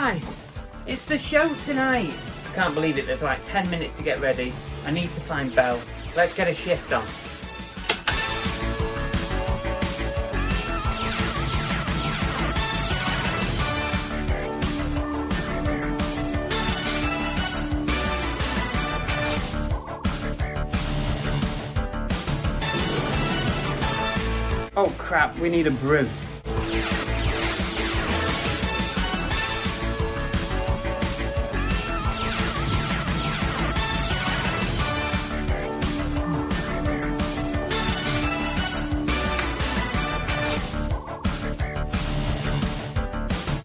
Guys, it's the show tonight. I can't believe it, there's like 10 minutes to get ready. I need to find Belle. Let's get a shift on. Oh crap, we need a brew.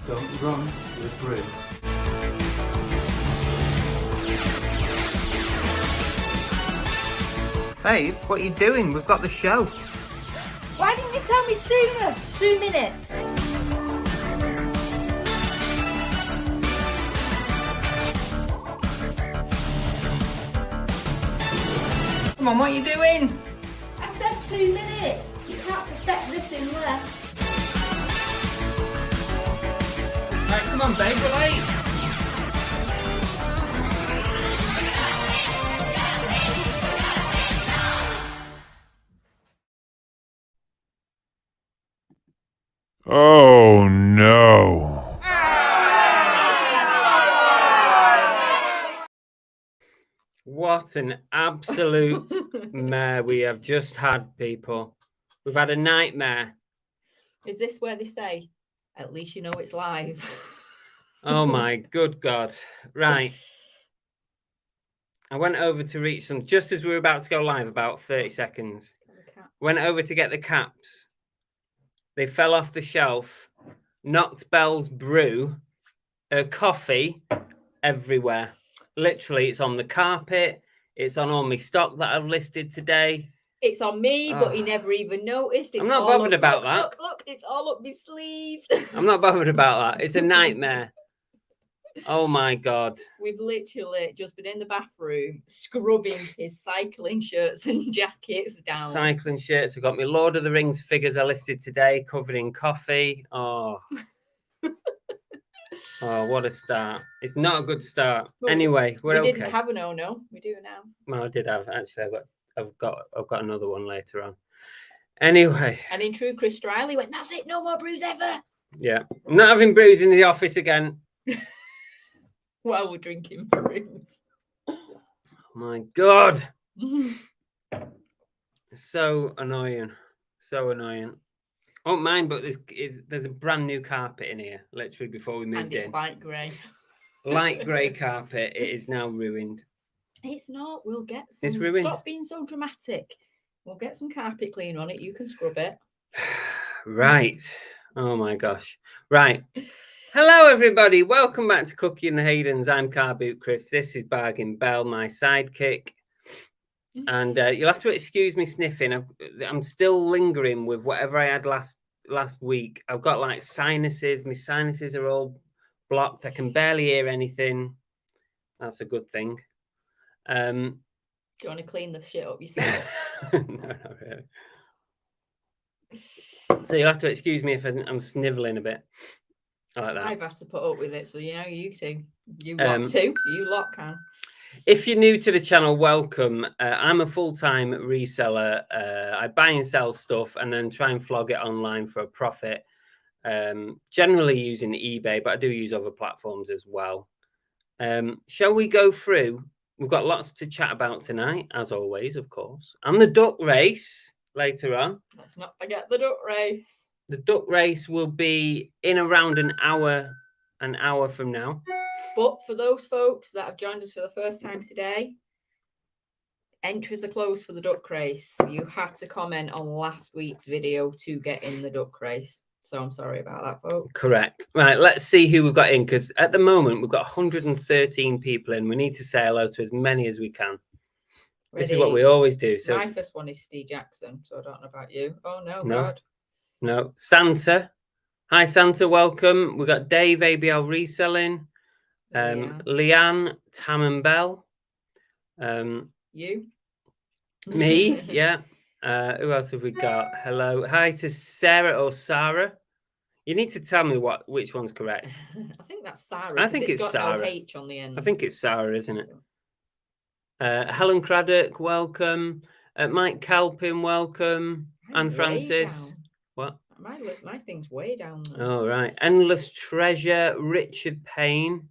Don't run with brews. Babe, what are you doing? We've got the show. Why didn't you tell me sooner? 2 minutes. Come on, what are you doing? I said 2 minutes. You can't perfect this in less. Right, come on, babe, we're late. Oh no. What an absolute mare we have just had, people. We've had a nightmare. Is this where they say, at least you know it's live? Oh my good God. Right. I went over to reach some, just as we were about to go live, about 30 seconds. Went over to get the caps. They fell off the shelf, knocked Belle's brew, her coffee, everywhere. Literally, it's on the carpet. It's on all my stock that I've listed today. It's on me, but he never even noticed. It's I'm not bothered about look, that. Look, it's all up my sleeve. I'm not bothered about that. It's a nightmare. Oh my God. We've literally just been in the bathroom scrubbing his cycling shirts and jackets down. Cycling shirts. I've got my Lord of the Rings figures I listed today, covered in coffee. Oh. Oh, what a start. It's not a good start. Well, anyway, we're okay. We didn't have a no. We do now. Well, I did have. Actually, I've got another one later on. Anyway. And in true Chris Riley went, that's it, no more brews ever. Yeah. I'm not having brews in the office again. While we're drinking brews. Oh my God. So annoying. So annoying. I don't mind, but there's a brand new carpet in here, literally before we moved in. And it's light grey. Light grey carpet. It is now ruined. It's not. We'll get some. It's ruined. Stop being so dramatic. We'll get some carpet cleaner on it. You can scrub it. Right. Oh my gosh. Right. Hello, everybody. Welcome back to Cookie and the Haydens. I'm Car Boot Chris. This is Bargain Belle, my sidekick. And you'll have to excuse me sniffing. I'm still lingering with whatever I had last week. I've got like sinuses. My sinuses are all blocked. I can barely hear anything. That's a good thing. Do you want to clean the shit up yourself? No, not really. So you'll have to excuse me if I'm snivelling a bit. I like that. I've had to put up with it, so you know, you two. You lot too. You lot can. If you're new to the channel, welcome. I'm a full-time reseller. I buy and sell stuff and then try and flog it online for a profit. Generally using eBay, but I do use other platforms as well. Shall we go through? We've got lots to chat about tonight, as always, of course. And the duck race later on. Let's not forget the duck race. The duck race will be in around an hour from now. But for those folks that have joined us for the first time today, entries are closed for the duck race. You had to comment on last week's video to get in the duck race. So I'm sorry about that, folks. Correct. Right, let's see who we've got in, because at the moment we've got 113 people in. We need to say hello to as many as we can. Ready? This is what we always do. So my first one is Steve Jackson, so I don't know about you. Oh, no, God. No. Santa. Hi, Santa. Welcome. We've got Dave, ABL Reselling. Leanne, Tam and Belle. You? Me, yeah. Who else have we got? Hello. Hi to Sarah or Sarah. You need to tell me which one's correct. I think that's Sarah. I 'cause think it's got Sarah. no H on the end. I think it's Sarah, isn't it? Helen Craddock, welcome. Mike Calpin, welcome. I'm Anne way Francis. down. What? My thing's way down there. Oh, right. Endless Treasure, Richard Payne.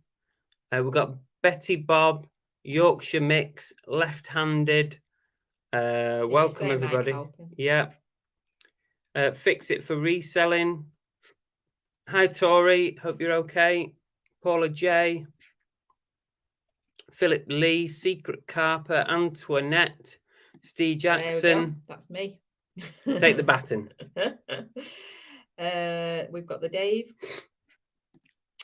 We've got Betty Bob, Yorkshire Mix, Left-Handed. Welcome, everybody. Yeah. Fix It for Reselling. Hi, Tori. Hope you're okay. Paula J. Philip Lee, Secret Carper, Antoinette, Steve Jackson. That's me. Take the baton. We've got the Dave.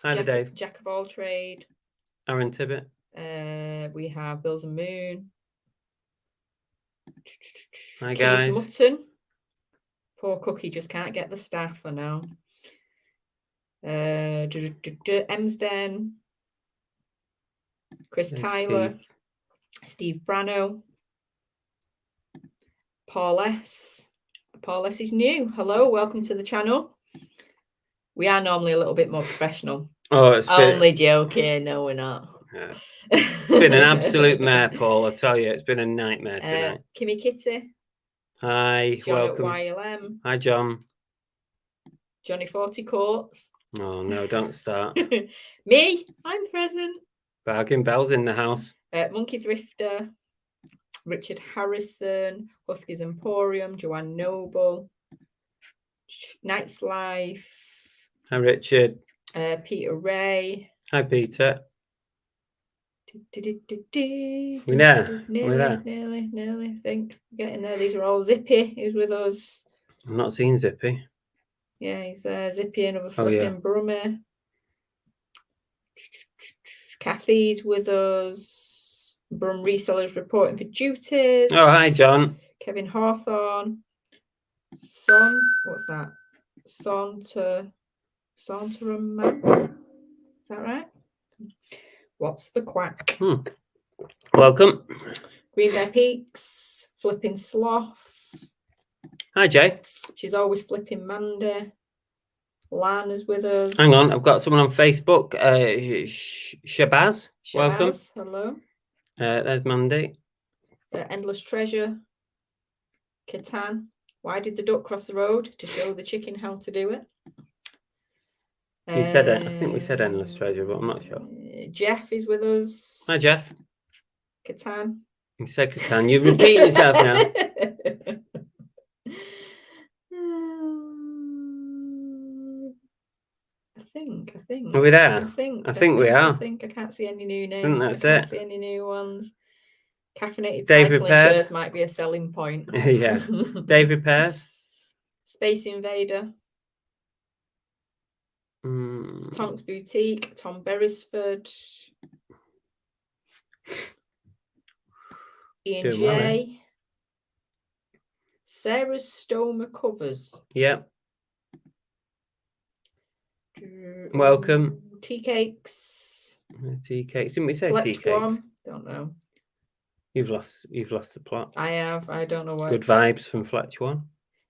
Hi, Dave. Jack of all trade. Aaron Tibbet. We have Bills and Moon. Hi, Keith guys. Mutton. Poor Cookie just can't get the staff, I know. Emsden. Chris Tyler. Keith. Steve Brano. Paul S. Paul S is new. Hello, welcome to the channel. We are normally a little bit more professional. Oh, it's been... Only joking. No, we're not. Yeah. It's been an absolute mare, Paul. I tell you, it's been a nightmare tonight. Kimmy Kitty. Hi, John welcome. at YLM. Hi, John. Johnny 40 Courts. Oh, no, don't start. Me, I'm present. Bargain Bell's in the house. Monkey Thrifter. Richard Harrison. Huskies Emporium. Joanne Noble. Night's Life. Hi, Richard. Peter Ray. Hi, Peter. We're there. Nearly. I think getting there. These are all Zippy. Who's with us? I'm not seeing Zippy. Yeah, he's Zippy, another flipping Brummy. Kathy's with us. Brum Resellers reporting for duties. Oh, hi, John. Kevin Hawthorne. Son, what's that? Saunterum Man. Is that right? What's the quack? Welcome. Green Bear Peaks. Flipping Sloth. Hi, Jay. She's always flipping Mandy. Lana's with us. Hang on, I've got someone on Facebook. Shabazz. Welcome. Hello. There's Mandy. Endless Treasure. Catan. Why did the duck cross the road? To show the chicken how to do it. You said it. I think we said Endless Treasure, but I'm not sure. Jeff is with us. Hi, Jeff. Catan. You said Catan. You're repeating yourself now. I think. Are we there? I think we are. I think I can't see any new names. That's I can't see any new ones. Caffeinated David cycling Pears. shirts might be a selling point. Yeah. David Pears. Space Invader. Tonk's Boutique. Tom Beresford. Ian Doing J. well, eh? Sarah's Stomer Covers. Yep. Welcome. Tea Cakes. Tea Cakes. Didn't we say Fletch Tea Cakes? One. Don't know. You've lost the plot. I have. I don't know why. Good vibes from Fletch One.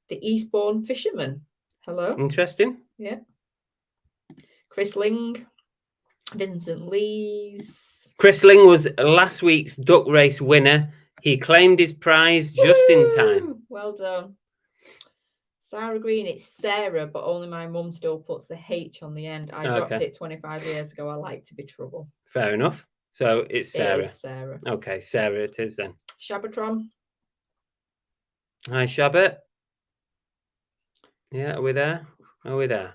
The Eastbourne Fisherman. Hello. Interesting. Yeah. Chris Ling. Vincent Lees. Chris Ling was last week's duck race winner. He claimed his prize just in time. Well done. Sarah Green, it's Sarah, but only my mum still puts the H on the end. I dropped it 25 years ago. I like to be trouble. Fair enough. So it's Sarah. It is Sarah. Okay, Sarah it is then. Shabatron. Hi, Shabbat. Yeah, are we there? Are we there?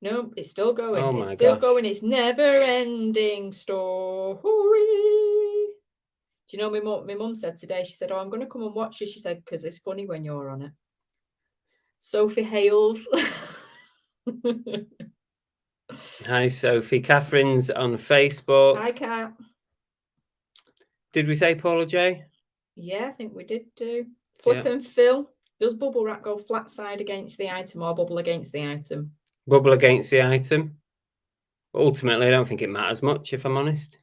No, it's still going. Oh it's my still gosh. going. It's never-ending story. Do you know my mum said today? She said, "Oh, I'm going to come and watch you." She said, "Because it's funny when you're on it." Sophie Hales. Hi, Sophie. Catherine's on Facebook. Hi, Kat. Did we say Paula J? Yeah, I think we did do. Flip and Phil. Does bubble wrap go flat side against the item or bubble against the item? Bubble against the item. Ultimately, I don't think it matters much, if I'm honest.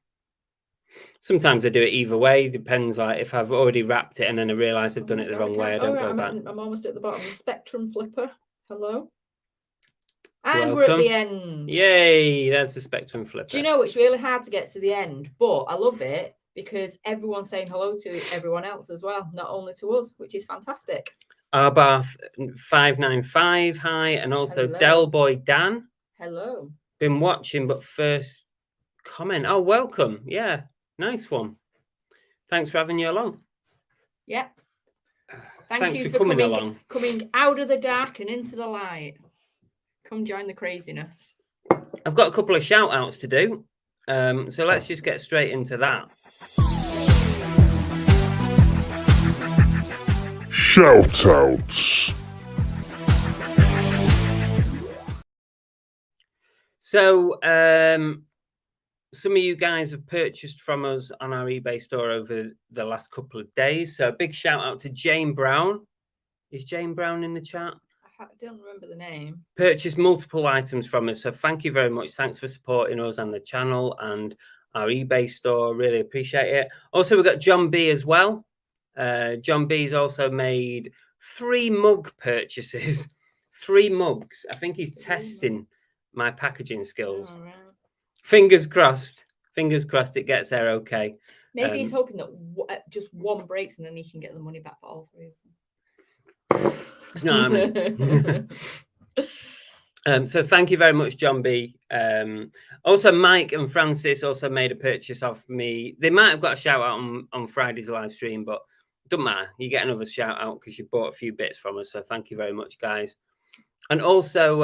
Sometimes I do it either way. Depends, like if I've already wrapped it and then I realise I've done it the wrong way, I don't go back. I'm almost at the bottom. The Spectrum Flipper. Hello. And we're at the Welcome. end. Yay, that's the Spectrum Flipper. Do you know it's really hard to get to the end, but I love it because everyone's saying hello to everyone else as well, not only to us, which is fantastic. Arbath 595, hi, and also Hello. Delboy Dan. Hello. Been watching, but first comment. Oh, welcome. Yeah, nice one. Thanks for having you along. Yep. Thanks Thank you for for coming along. coming out of the dark and into the light. Come join the craziness. I've got a couple of shout outs to do. So let's just get straight into that. Shout outs. So some of you guys have purchased from us on our eBay store over the last couple of days. So a big shout out to Jane Brown. Is Jane Brown in the chat? I don't remember the name. Purchased multiple items from us. So thank you very much. Thanks for supporting us on the channel and our eBay store. Really appreciate it. Also, we've got John B as well. John B's also made 3 mug purchases. 3 mugs. I think he's testing my packaging skills. Oh, right. Fingers crossed. Fingers crossed it gets there okay. Maybe he's hoping that just one breaks and then he can get the money back for all 3 of them. You know what I mean? So thank you very much, John B. Also, Mike and Francis also made a purchase off me. They might have got a shout out on Friday's live stream, but don't matter. You get another shout out because you bought a few bits from us. So thank you very much, guys. And also,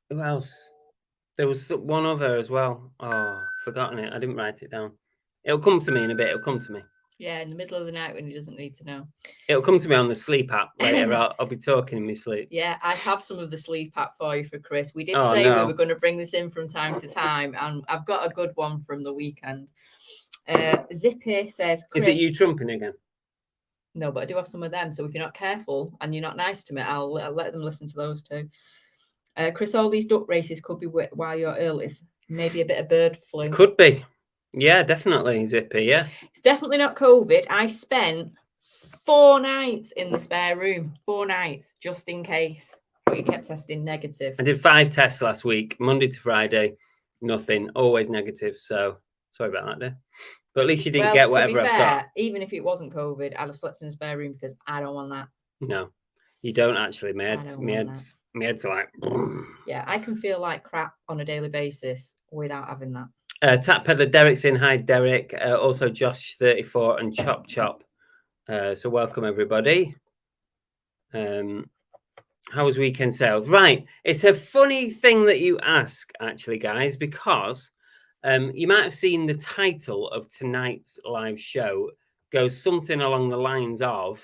who else? There was one other as well. Oh, forgotten it. I didn't write it down. It'll come to me in a bit. It'll come to me. Yeah, in the middle of the night when he doesn't need to know. It'll come to me on the sleep app later. I'll be talking in my sleep. Yeah, I have some of the sleep app for you for Chris. We did Oh, say no. we were going to bring this in from time to time, and I've got a good one from the weekend. Zippy says, Chris, Is it you trumping again? No, but I do have some of them. So if you're not careful and you're not nice to me, I'll let them listen to those too. Chris, all these duck races could be while you're ill. It's maybe a bit of bird flu. Could be. Yeah, definitely, Zippy. Yeah. It's definitely not COVID. I spent 4 nights in the spare room. 4 nights, just in case. But you kept testing negative. I did 5 tests last week, Monday to Friday. Nothing. Always negative. So sorry about that, dear. But at least you didn't get whatever I've got. Even if it wasn't COVID, I'd have slept in the spare room because I don't want that. No, you don't actually. My head's like. Yeah, I can feel like crap on a daily basis without having that. Tap Peddler Derek's in. Hi, Derek. Also, Josh34 and Chop Chop. So welcome, everybody. How was weekend sales? Right. It's a funny thing that you ask, actually, guys, because you might have seen the title of tonight's live show goes something along the lines of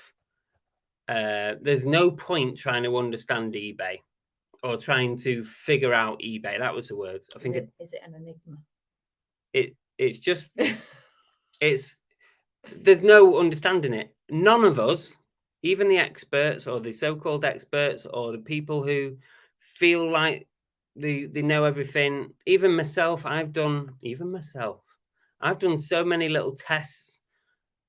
there's no point trying to understand eBay or trying to figure out eBay. That was the words. I think is it an enigma? It's just there's no understanding it. None of us, even the experts or the so-called experts or the people who feel like they know everything, even myself, I've done so many little tests.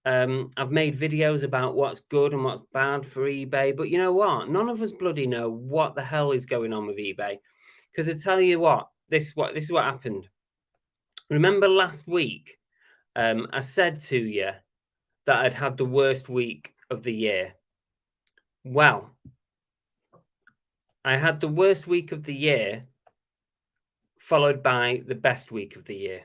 I've made videos about what's good and what's bad for eBay, but you know what? None of us bloody know what the hell is going on with eBay. Because I tell you what, this is what happened. Remember last week, I said to you that I'd had the worst week of the year. Well, I had the worst week of the year, followed by the best week of the year.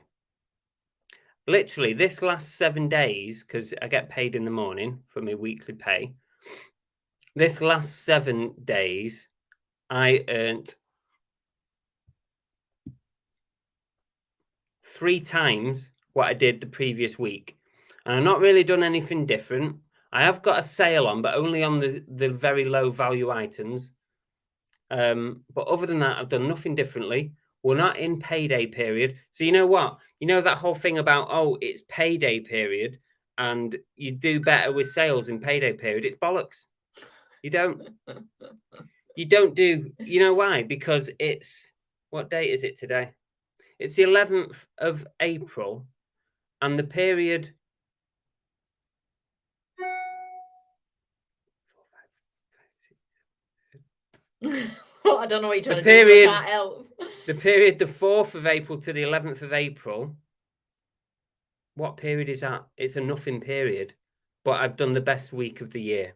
Literally, this last 7 days, because I get paid in the morning for my weekly pay. This last 7 days, I earned 3 times what I did the previous week. And I've not really done anything different. I have got a sale on, but only on the very low value items. But other than that, I've done nothing differently. We're not in payday period. So you know what? You know that whole thing about, oh, it's payday period and you do better with sales in payday period. It's bollocks. You don't do, you know why? Because it's, what date is it today? It's the 11th of April and the period. I don't know what you're trying The to period- do, so I can't help. The period, the 4th of April to the 11th of April. What period is that? It's a nothing period, but I've done the best week of the year.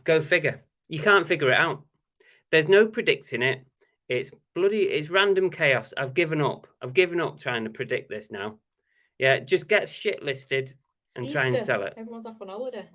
Go figure. You can't figure it out. There's no predicting it. It's random chaos. I've given up. I've given up trying to predict this now. Yeah, just get shit listed and try and Easter. sell it. Everyone's off on holiday.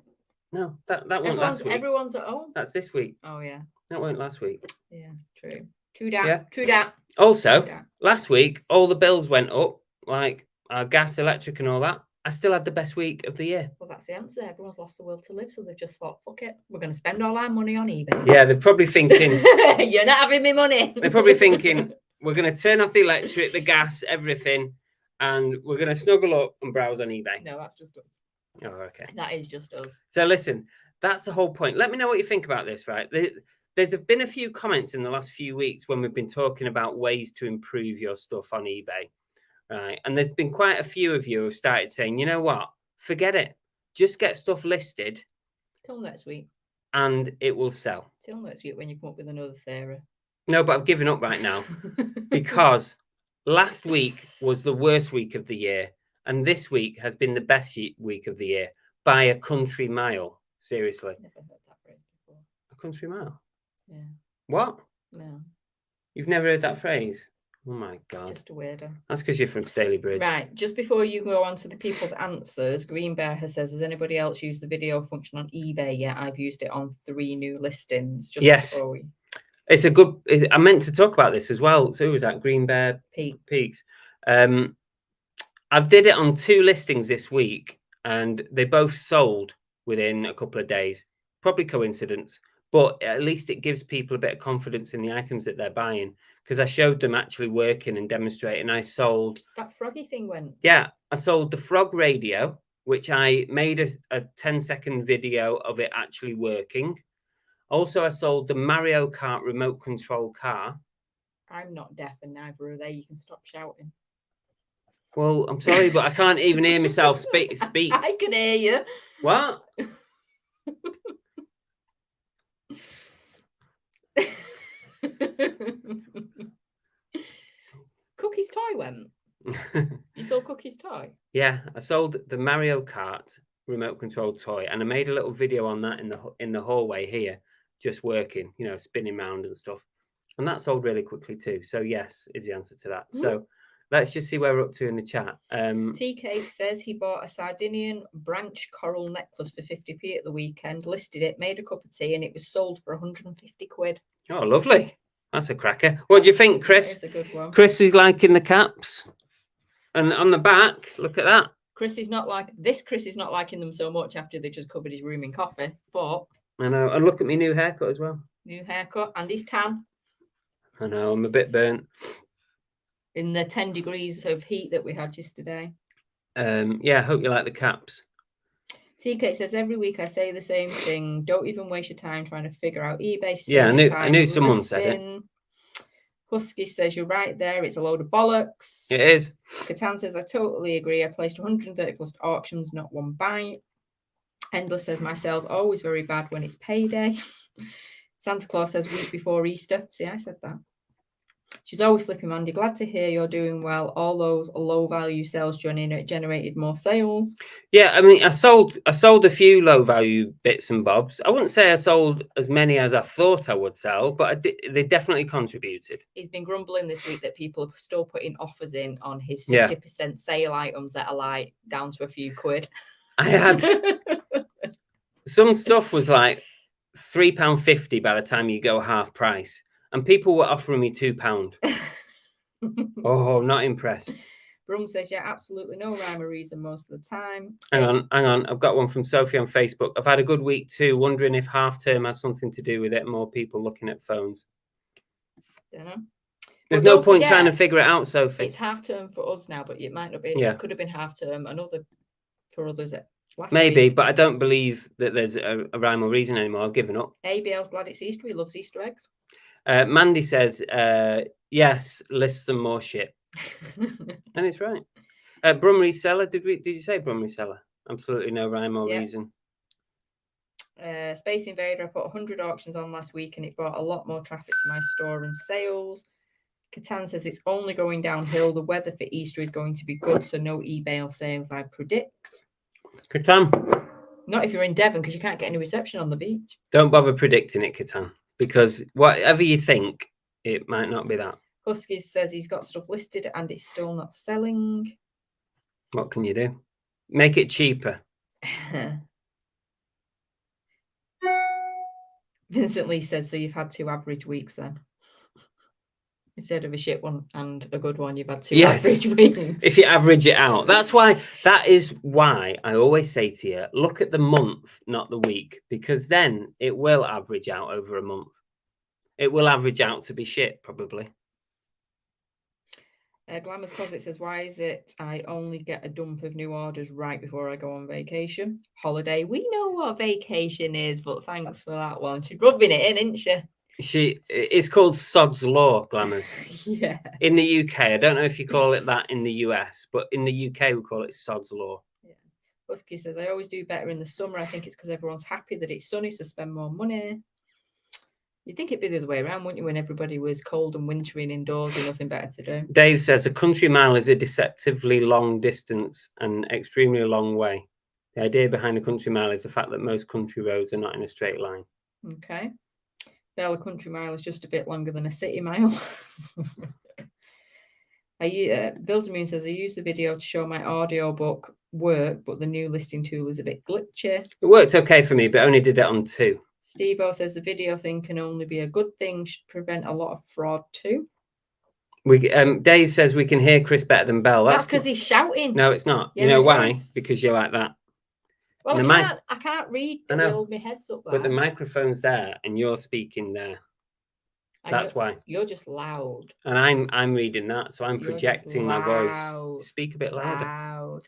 No, that won't last week. Everyone's at home. That's this week. Oh yeah. That won't last week. Yeah, true. True that. Yeah. True that. Also, True that. last week, all the bills went up, like our gas, electric, and all that. I still had the best week of the year. Well, that's the answer. Everyone's lost the will to live, so they've just thought, fuck it. We're going to spend all our money on eBay. Yeah, they're probably thinking, You're not having me money. they're probably thinking, we're going to turn off the electric, the gas, everything, and we're going to snuggle up and browse on eBay. No, that's just us. Oh, okay. That is just us. So listen, that's the whole point. Let me know what you think about this, right? There's been a few comments in the last few weeks when we've been talking about ways to improve your stuff on eBay, right? And there's been quite a few of you who have started saying, you know what? Forget it. Just get stuff listed. Till next week. And it will sell. Till next week when you come up with another theory. No, but I've given up right now because last week was the worst week of the year. And this week has been the best week of the year by a country mile. Seriously. Never heard that phrase before. A country mile? Yeah. What? No. You've never heard that phrase? Oh my God. Just a weirdo. That's because you're from Staley Bridge. Right. Just before you go on to the people's answers, Green Bear says, has anybody else used the video function on eBay yet? I've used it on 3 new listings. Just Yes. before we... It's a good... I meant to talk about this as well. So who was that? Green Bear Peaks. I've did it on 2 listings this week and they both sold within a couple of days. Probably coincidence. But at least it gives people a bit of confidence in the items that they're buying because I showed them actually working and demonstrating. I sold... That froggy thing went. Yeah, I sold the frog radio, which I made a 10-second video of it actually working. Also, I sold the Mario Kart remote control car. I'm not deaf and neither are they. You can stop shouting. Well, I'm sorry, but I can't even hear myself speak. I can hear you. What? Cookie's toy went. You sold Cookie's toy? Yeah, I sold the Mario Kart remote control toy and I made a little video on that in the hallway here, just working, you know, spinning around and stuff. And that sold really quickly too. So yes, is the answer to that. So let's just see where we're up to in the chat. TK says he bought a Sardinian branch coral necklace for 50p at the weekend, listed it, made a cup of tea, and it was sold for 150 quid. Oh, lovely. That's a cracker. What do you think, Chris? It's a good one. Chris is liking the caps. And on the back, look at that. Chris is not liking them so much after they just covered his room in coffee, but... I know. And look at my new haircut as well. New haircut and his tan. I know, I'm a bit burnt. In the 10 degrees of heat that we had yesterday. Yeah, I hope you like the caps. TK says, every week I say the same thing. Don't even waste your time trying to figure out eBay. Yeah, I knew someone said it. Husky says, you're right there. It's a load of bollocks. It is. Catan says, I totally agree. I placed 130 plus auctions, not one buy. Endless says, my sales always very bad when it's payday. Santa Claus says, week before Easter. See, I said that. She's always flipping Mandy. Glad to hear you're doing well. All those low value sales generated more sales. Yeah, I mean, I sold a few low value bits and bobs. I wouldn't say I sold as many as I thought I would sell, but they definitely contributed. He's been grumbling this week that people are still putting offers in on his 50% sale items that are like down to a few quid. I had some stuff was like £3.50 by the time you go half price. And people were offering me £2. Oh, not impressed. Brum says, yeah, absolutely no rhyme or reason most of the time. Hang on. I've got one from Sophie on Facebook. I've had a good week too, wondering if half term has something to do with it. More people looking at phones. Don't know. There's no point trying to figure it out, Sophie. It's half term for us now, but it might not be. Yeah. It could have been half term. Another for others. Maybe, week. but I don't believe that there's a rhyme or reason anymore. I've given up. ABL's glad it's Easter. He loves Easter eggs. Mandy says, yes, list some more shit. And it's right. Brum Reseller, did you say Brum Reseller? Absolutely no rhyme or reason. Space Invader, I put 100 auctions on last week and it brought a lot more traffic to my store and sales. Catan says it's only going downhill. The weather for Easter is going to be good, so no eBay sales, I predict. Catan. Not if you're in Devon, because you can't get any reception on the beach. Don't bother predicting it, Catan, because whatever you think, it might not be that. Huskies says he's got stuff listed and it's still not selling. What can you do? Make it cheaper. Vincent Lee says, so you've had 2 average weeks then. Instead of a shit one and a good one, you've had 2 average weeks. If you average it out. That is why I always say to you, look at the month, not the week, because then it will average out over a month. It will average out to be shit, probably. Glamorous Closet says, why is it I only get a dump of new orders right before I go on vacation? Holiday. We know what vacation is, but thanks for that one. She's rubbing it in, isn't she? It's called Sod's Law, Glamours. Yeah. In the UK, I don't know if you call it that in the US, but in the UK we call it Sod's Law. Yeah. Husky says, I always do better in the summer. I think it's because everyone's happy that it's sunny, so spend more money. You'd think it'd be the other way around, wouldn't you, when everybody was cold and wintry and indoors with nothing better to do? Dave says a country mile is a deceptively long distance and extremely long way. The idea behind a country mile is the fact that most country roads are not in a straight line. Okay. Well, a country mile is just a bit longer than a city mile. Bill's Moon says, I used the video to show my audio book work, but the new listing tool is a bit glitchy. It worked okay for me, but only did it on 2. Steve-O says the video thing can only be a good thing, should prevent a lot of fraud too. Dave says we can hear Chris better than Belle. That's because he's shouting. No, it's not. Yeah, you know it why? is. Because you're like that. Well, I can't read the world, my head's up there. But the microphone's there and you're speaking there. That's why. You're just loud. And I'm reading that, so I'm projecting my voice. Speak a bit louder.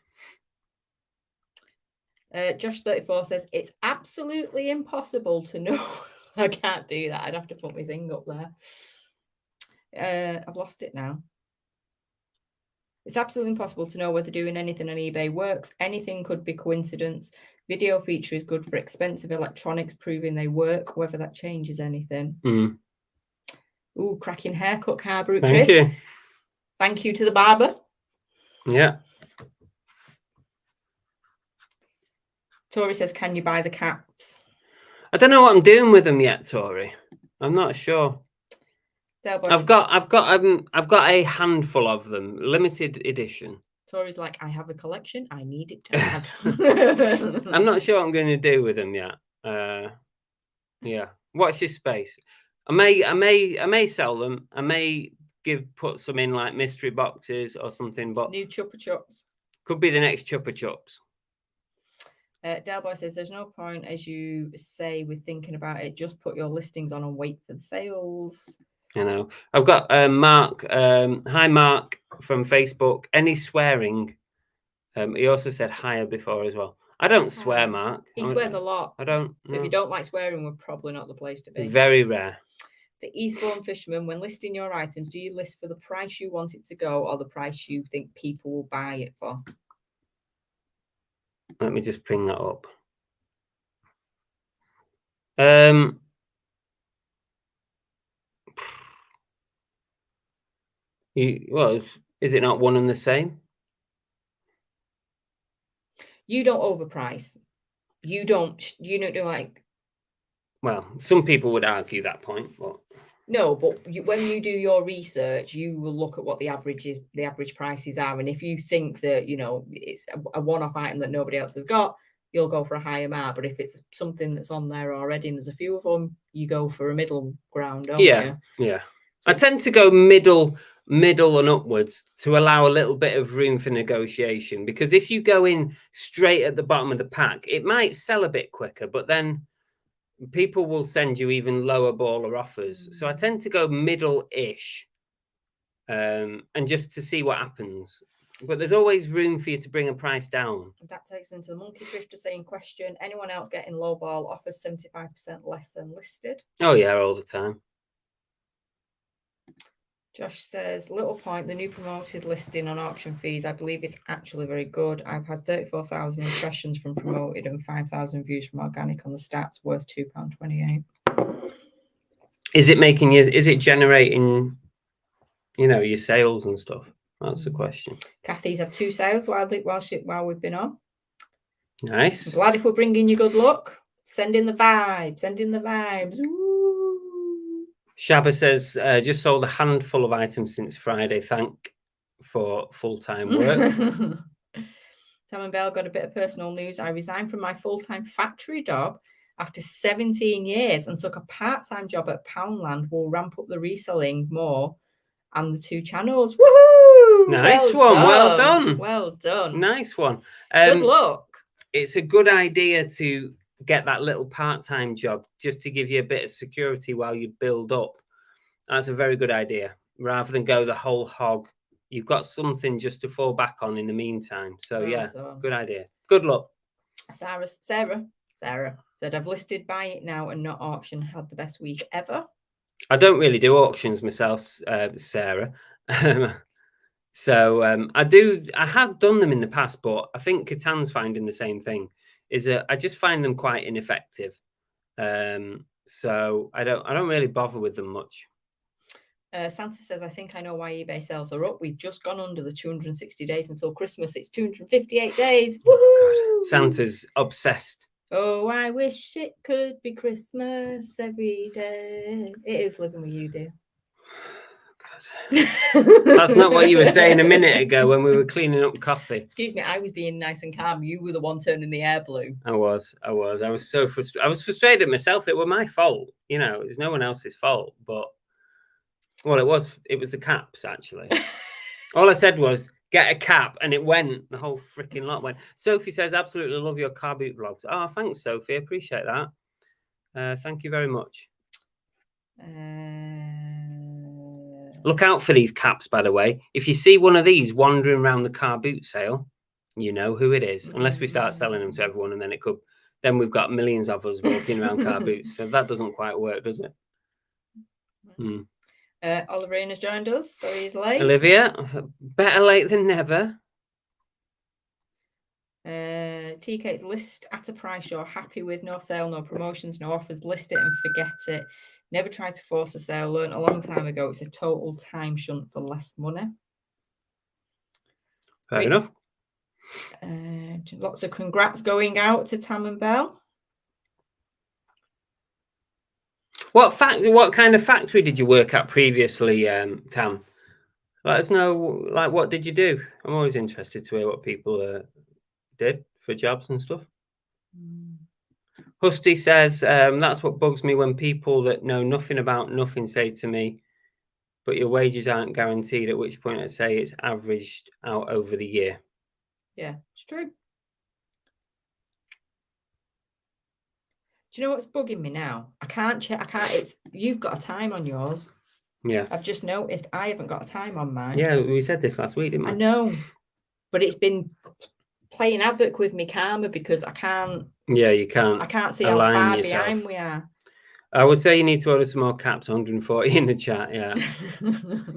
Josh 34 says it's absolutely impossible to know. I can't do that. I'd have to put my thing up there. I've lost it now. It's absolutely impossible to know whether doing anything on eBay works. Anything could be coincidence. Video feature is good for expensive electronics, proving they work. Whether that changes anything. Ooh, cracking haircut, car brute, Chris. Thank you. Thank you to the barber. Yeah. Tori says, can you buy the caps? I don't know what I'm doing with them yet, Tori. I'm not sure. I've got a handful of them, limited edition. Tori's like, I have a collection. I need it to add. I'm not sure what I'm going to do with them yet. Yeah. Watch this space. I may sell them. I may put some in like mystery boxes or something. But new Chupa Chups. Could be the next Chupa Chups. Delboy says, there's no point, as you say, with thinking about it. Just put your listings on and wait for the sales. I know. I've got Mark. Hi, Mark from Facebook. Any swearing? He also said higher before as well. I don't swear, Mark. He swears a lot. I don't. So if you don't like swearing, we're probably not the place to be. Very rare. The Eastbourne Fisherman, when listing your items, do you list for the price you want it to go or the price you think people will buy it for? Let me just bring that up. Is it not one and the same? You don't overprice. You don't do like. Well, some people would argue that point, but no. But when you do your research, you will look at what the average prices are, and if you think that it's a one-off item that nobody else has got, you'll go for a higher mark. But if it's something that's on there already and there's a few of them, you go for a middle ground, don't you? Yeah. So I tend to go middle and upwards to allow a little bit of room for negotiation, because if you go in straight at the bottom of the pack, it might sell a bit quicker, but then people will send you even lower baller offers. So I tend to go middle-ish and just to see what happens. But there's always room for you to bring a price down. That takes into the Monkey Drifter saying, question, anyone else getting lowball offers 75% less than listed? Oh, yeah, all the time. Josh says, little point, the new promoted listing on auction fees, I believe it's actually very good. I've had 34,000 impressions from promoted and 5,000 views from organic on the stats, worth £2.28. Is it making you, is it generating, you know, your sales and stuff? That's the question. Kathy's had 2 sales while we've been on. Nice. I'm glad if we're bringing you good luck. Send in the vibes. Send in the vibes. Ooh. Shabba says, just sold a handful of items since Friday. Thank for full-time work. Tam and Bell got a bit of personal news. I resigned from my full-time factory job after 17 years and took a part-time job at Poundland. We'll ramp up the reselling more and the 2 channels. Woohoo! Nice one. Well done. Well done. Nice one. Good luck. It's a good idea to get that little part-time job just to give you a bit of security while you build up. That's a very good idea. Rather than go the whole hog, you've got something just to fall back on in the meantime. So yeah, good idea. Good luck. Sarah said, I've listed buy it now and not auction. Had the best week ever. I don't really do auctions myself, Sarah. So I have done them in the past, but I think Catan's finding the same thing. Is that I just find them quite ineffective. So I don't really bother with them much. Santa says, I think I know why eBay sales are up. We've just gone under the 260 days until Christmas. It's 258 days. Oh, God. Santa's obsessed. Oh, I wish it could be Christmas every day. It is living with you, dear. That's not what you were saying a minute ago when we were cleaning up coffee. Excuse me, I was being nice and calm. You were the one turning the air blue. I was so frustrated. I was frustrated at myself. It was my fault. You know, it's no one else's fault. But, well, it was the caps, actually. All I said was, get a cap, and it went. The whole freaking lot went. Sophie says, absolutely love your car boot vlogs. Oh, thanks, Sophie. Appreciate that. Thank you very much. Look out for these caps, by the way. If you see one of these wandering around the car boot sale, you know who it is. Unless we start selling them to everyone, and then we've got millions of us walking around car boots. So that doesn't quite work, does it? Oliver has joined us, so he's late. Olivia, better late than never. TK's list at a price you're happy with. No sale, no promotions, no offers. List it and forget it. Never try to force a sale. Learned a long time ago. It's a total time shunt for less money. Fair enough. Lots of congrats going out to Tam and Bell. What kind of factory did you work at previously, Tam? Let us know. Like, what did you do? I'm always interested to hear what people did for jobs and stuff. Husty says, that's what bugs me when people that know nothing about nothing say to me, but your wages aren't guaranteed, at which point I say it's averaged out over the year. Yeah, it's true. Do you know what's bugging me now? I can't check. You've got a time on yours. Yeah. I've just noticed I haven't got a time on mine. Yeah, we said this last week, didn't we? I know, but it's been playing havoc with me karma because I can't. Yeah, you can't. I can't see how far yourself behind we are. I would say you need to order some more caps. 140 in the chat. Yeah,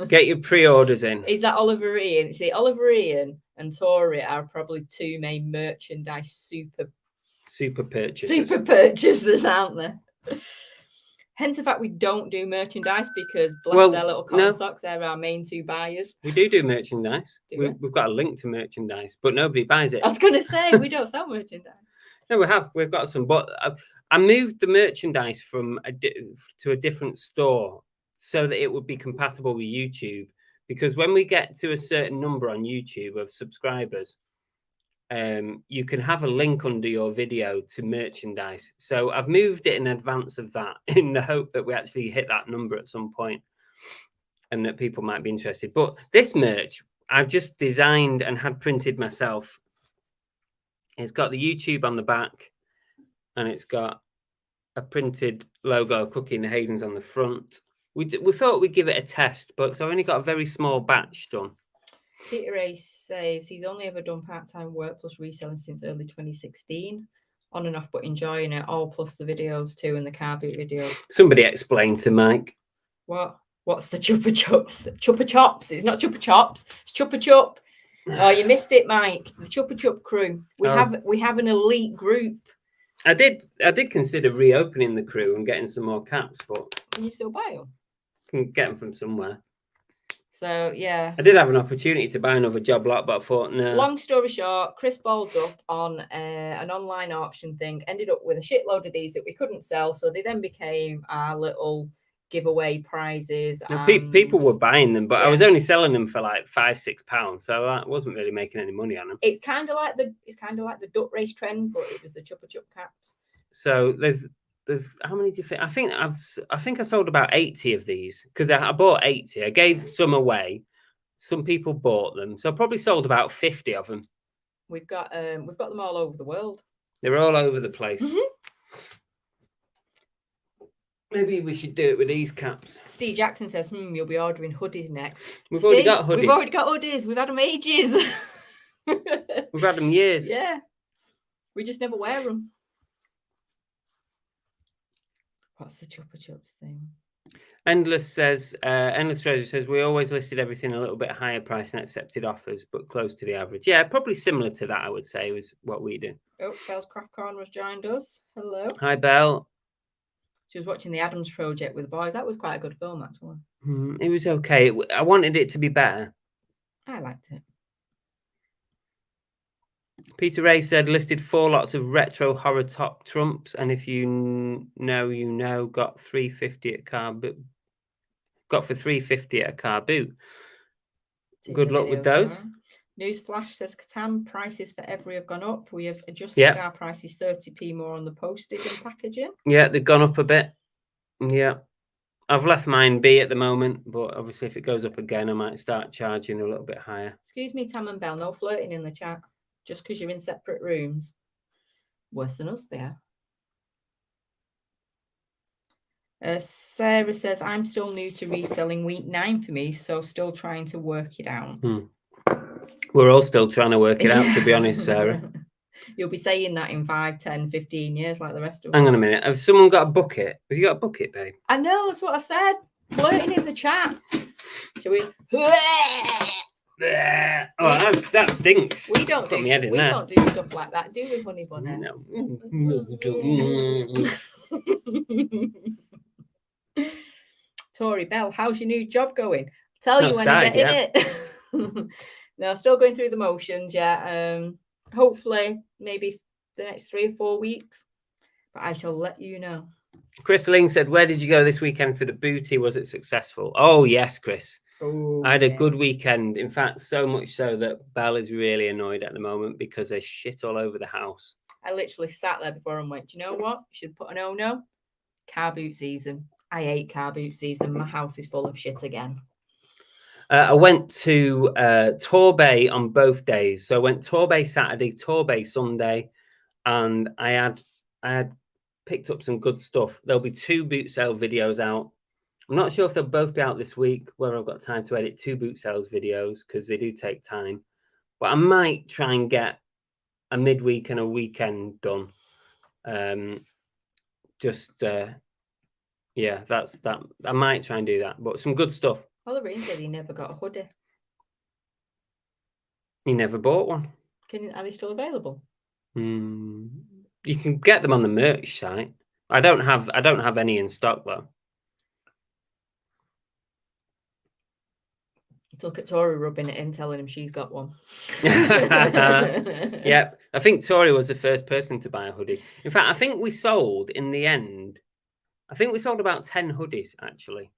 get your pre-orders in. Is that Oliver Ian? See, Oliver Ian and Tori are probably 2 main merchandise super purchasers, aren't they? Hence the fact we don't do merchandise because bless their little cotton socks, they're our main 2 buyers. We do merchandise. We've got a link to merchandise, but nobody buys it. I was going to say, we don't sell merchandise. No, we have. We've got some, but I moved the merchandise from to a different store so that it would be compatible with YouTube. Because when we get to a certain number on YouTube of subscribers, you can have a link under your video to merchandise. So I've moved it in advance of that in the hope that we actually hit that number at some point and that people might be interested. But this merch I've just designed and had printed myself. It's got the YouTube on the back and it's got a printed logo of Cookie in the Haydens on the front. We thought we'd give it a test, but so I've only got a very small batch done. Peter Ace says he's only ever done part-time work plus reselling since early 2016. On and off, but enjoying it all, plus the videos too and the car boot videos. Somebody explain to Mike. What? What's the Chupa Chups? Chupa Chops. It's not Chupa Chops. It's Chupa Chup. Oh, you missed it, Mike. The Chupa Chup crew. We have an elite group. I did consider reopening the crew and getting some more caps, but Can you still buy them? can get them from somewhere. So yeah, I did have an opportunity to buy another job lot, but I thought no. Long story short, Chris balled up on an online auction thing, ended up with a shitload of these that we couldn't sell, so they then became our little giveaway prizes. Now, people were buying them, but I was yeah. only selling them for like £5-6, so I wasn't really making any money on them. It's kind of like the duck race trend, but it was the Chupa Chup caps. So there's how many do you think? I think I sold about 80 of these because I bought 80. I gave some away. Some people bought them, so I probably sold about 50 of them. We've got them all over the world. They're all over the place. Maybe we should do it with these caps. Steve Jackson says, you'll be ordering hoodies next. We've already got hoodies. We've already got hoodies. We've had them ages. We've had them years. Yeah. We just never wear them. What's the Chupa Chups thing? Endless Treasure says, we always listed everything a little bit higher price and accepted offers, but close to the average. Yeah, probably similar to that, I would say, was what we do. Oh, Belle's Craft Corner has joined us. Hello. Hi, Belle. She was watching the Adams Project with the boys. That was quite a good film, actually. It was okay. I wanted it to be better. I liked it. Peter Ray said, listed 4 lots of retro horror top trumps, and if you know, got $350 at car boot. Got for $350 at a car boot. Good luck with those. Newsflash says Catan prices for every have gone up. We have adjusted our prices 30p more on the postage and packaging. Yeah, they've gone up a bit. Yeah. I've left mine be at the moment, but obviously if it goes up again, I might start charging a little bit higher. Excuse me, Tam and Bell, no flirting in the chat. Just because you're in separate rooms. Worse than us there. Sarah says, I'm still new to reselling, week 9 for me, so still trying to work it out. We're all still trying to work it out, to be honest, Sarah. You'll be saying that in 5, 10, 15 years like the rest of us. Hang on a minute. Has someone got a bucket? Have you got a bucket, babe? I know, that's what I said. Flirting in the chat. Shall we? Oh, that stinks. We don't do stuff like that, do we, honey bunny? No. Tori Bell, how's your new job going? Tell you when I get in it. No, still going through the motions. Yeah. Hopefully, maybe the next 3 or 4 weeks. But I shall let you know. Chris Ling said, "Where did you go this weekend for the booty? Was it successful?" Oh yes, Chris. I had a good weekend. In fact, so much so that Belle is really annoyed at the moment because there's shit all over the house. I literally sat there before and went, you know what? You should put an no. Car boot season. I hate car boot season. My house is full of shit again. I went to Torbay on both days. So I went Torbay Saturday, Torbay Sunday, and I had picked up some good stuff. There'll be 2 boot sale videos out. I'm not sure if they'll both be out this week, whether I've got time to edit 2 boot sales videos because they do take time. But I might try and get a midweek and a weekend done. Yeah, that's that. I might try and do that, but some good stuff. Halloween said he never got a hoodie. He never bought one. Are they still available? You can get them on the merch site. I don't have any in stock though. Look at Tori rubbing it in, telling him she's got one. Yep. I think Tori was the first person to buy a hoodie. In fact, I think we sold in the end. I think we sold about 10 hoodies actually.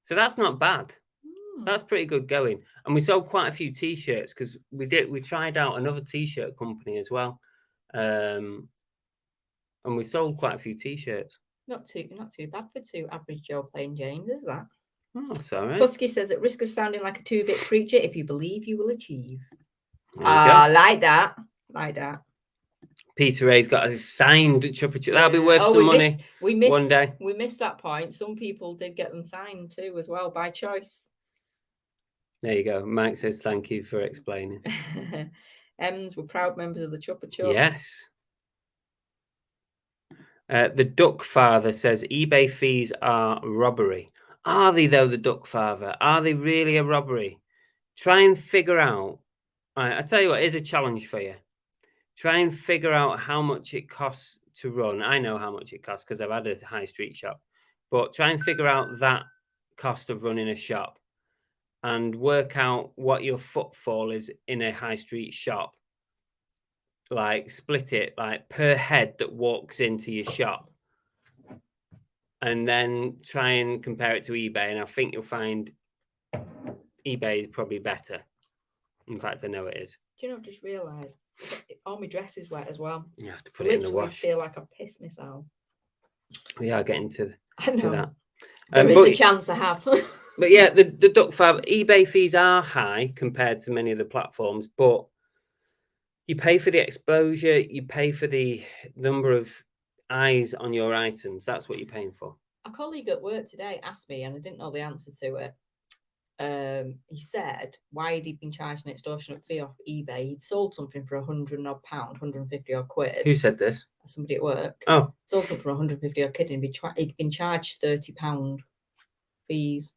So that's not bad. That's pretty good going. And we sold quite a few t-shirts because we tried out another t-shirt company as well. And we sold quite a few t-shirts. Not too bad for 2 average Joe plain Janes, is that? Oh, that's all right. Husky says, at risk of sounding like a 2-bit preacher, if you believe, you will achieve. Like that. Peter Ray's got a signed Chupa Chup. That'll be worth some money. One day. We missed that point. Some people did get them signed too, as well, by choice. There you go. Mike says, thank you for explaining. Ems, we're proud members of the Chupa Chup. Yes. The Duck Father says, eBay fees are robbery. Are they, though, the duck father? Are they really a robbery? Try and figure out. I tell you what, here's a challenge for you. Try and figure out how much it costs to run. I know how much it costs because I've had a high street shop. But try and figure out that cost of running a shop and work out what your footfall is in a high street shop. Like split it like per head that walks into your shop. And then try and compare it to eBay. And I think you'll find eBay is probably better. In fact, I know it is. Do you know, I just realised all my dress is wet as well. You have to put it in the wash. I feel like I pissed myself. We are getting to that. There is a chance I have. But yeah, the duck fab eBay fees are high compared to many of the platforms, but you pay for the exposure, you pay for the number of eyes on your items. That's what you're paying for. A colleague at work today asked me, and I didn't know the answer to it. He said why he'd been charged an extortionate fee off eBay. He'd sold something for £100 odd, 150 odd quid. Who said this? Somebody at work. Oh, sold something for 150 odd quid, and he'd been charged £30 fees.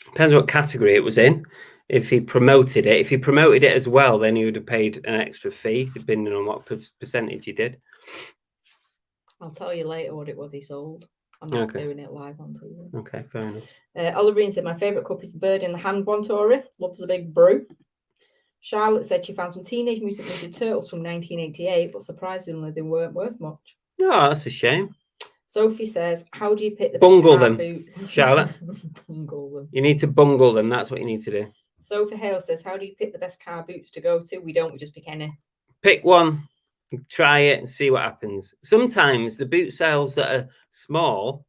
Depends what category it was in. If he promoted it as well, then he would have paid an extra fee, depending on what percentage he did. I'll tell you later what it was he sold. I'm not doing it live on TV. Okay, fair enough. Oliverine said, my favourite cup is the bird in the hand one, Tori. Loves the big brew. Charlotte said she found some Teenage Mutant Ninja Turtles from 1988, but surprisingly they weren't worth much. Oh, that's a shame. Sophie says, how do you pick the bungle them, boots? Charlotte. Bungle them. You need to bungle them. That's what you need to do. Sophie Hale says, how do you pick the best car boots to go to? We just pick any. Pick one, try it and see what happens. Sometimes the boot sales that are small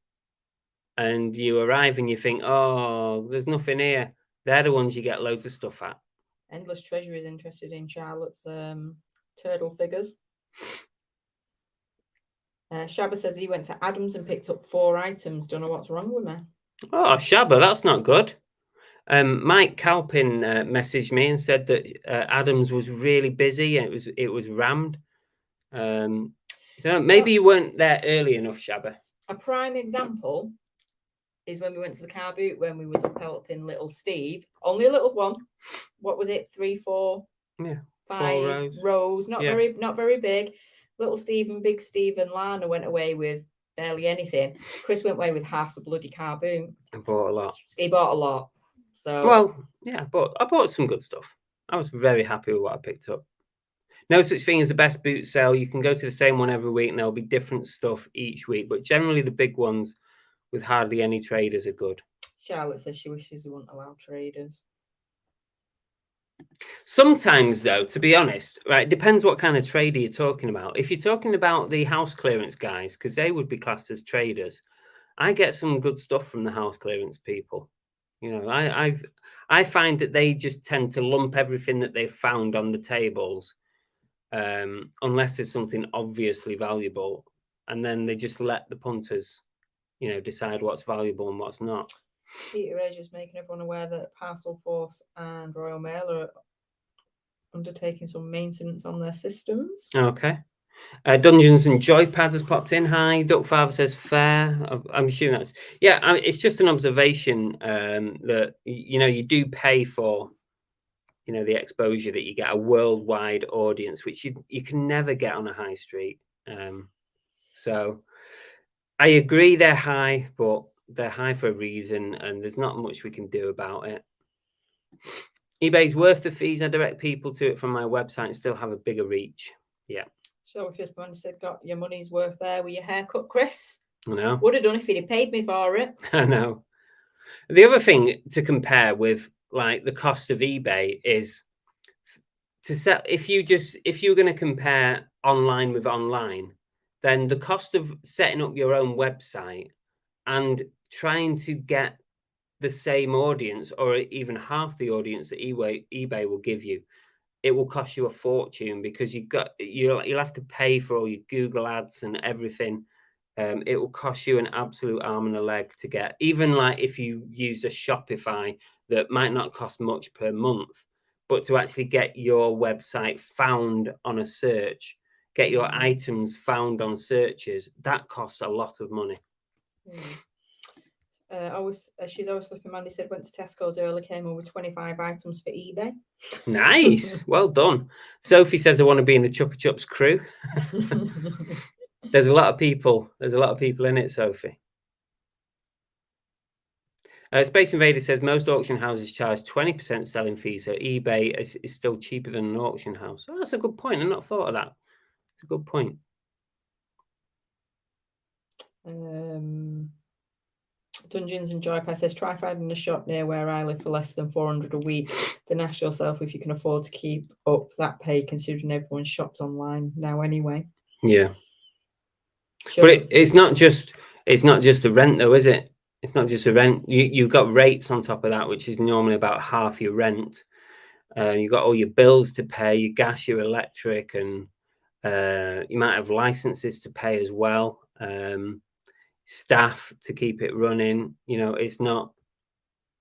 and you arrive and you think, oh, there's nothing here. They're the ones you get loads of stuff at. Endless Treasure is interested in Charlotte's turtle figures. Shabba says he went to Adams and picked up 4 items. Don't know what's wrong with me. Oh, Shabba, that's not good. Mike Calpin messaged me and said that Adams was really busy and it was rammed. Maybe you weren't there early enough, Shabba. A prime example is when we went to the car boot, when we was up helping little Steve. Only a little one. What was it? 3, 4, 5 rows. Not very big. Little Steve and Big Steve and Lana went away with barely anything. Chris went away with half the bloody car boot. I bought a lot. He bought a lot. So well, yeah, but I bought some good stuff. I was very happy with what I picked up. No such thing as the best boot sale. You can go to the same one every week and there'll be different stuff each week. But generally the big ones with hardly any traders are good. Charlotte says she wishes they wouldn't allow traders. Sometimes, though, to be honest, right, it depends what kind of trader you're talking about. If you're talking about the house clearance guys, because they would be classed as traders, I get some good stuff from the house clearance people. You know, I find that they just tend to lump everything that they've found on the tables, unless there's something obviously valuable, and then they just let the punters, you know, decide what's valuable and what's not. Peter Edge is making everyone aware that Parcel Force and Royal Mail are undertaking some maintenance on their systems. Okay. Dungeons and Joypads has popped in. Hi, Duck Father says fair. I'm assuming that's it's just an observation that you know you do pay for, you know, the exposure that you get, a worldwide audience, which you can never get on a high street. So I agree they're high, but they're high for a reason, and there's not much we can do about it. eBay's worth the fees. I direct people to it from my website and still have a bigger reach. Yeah. So if this man said, got your money's worth there with your haircut, Chris? I know. Would have done if he'd have paid me for it. I know. The other thing to compare with, like, the cost of eBay is to set, if you're going to compare online with online, then the cost of setting up your own website and trying to get the same audience or even half the audience that eBay will give you, it will cost you a fortune, because you'll have to pay for all your Google ads and everything. It will cost you an absolute arm and a leg to get, even like if you used a Shopify that might not cost much per month, but to actually get your website found on a search, get your items found on searches, that costs a lot of money. She's always flipping. Mandy said went to Tesco's early, came over 25 items for eBay. Nice, well done. Sophie says I want to be in the Chupa Chups crew. There's a lot of people. There's a lot of people in it, Sophie. Space Invader says most auction houses charge 20% selling fee, so eBay is still cheaper than an auction house. Oh, that's a good point. I've not thought of that. It's a good point. Dungeons and Joy Pie says try finding a shop near where I live for less than 400 a week. Then ask yourself if you can afford to keep up that pay, considering everyone shops online now anyway. Yeah, but it's not just the rent though, is it? It's not just the rent. You've got rates on top of that, which is normally about half your rent. You've got all your bills to pay, your gas, your electric, and you might have licenses to pay as well. Staff to keep it running. You know, it's not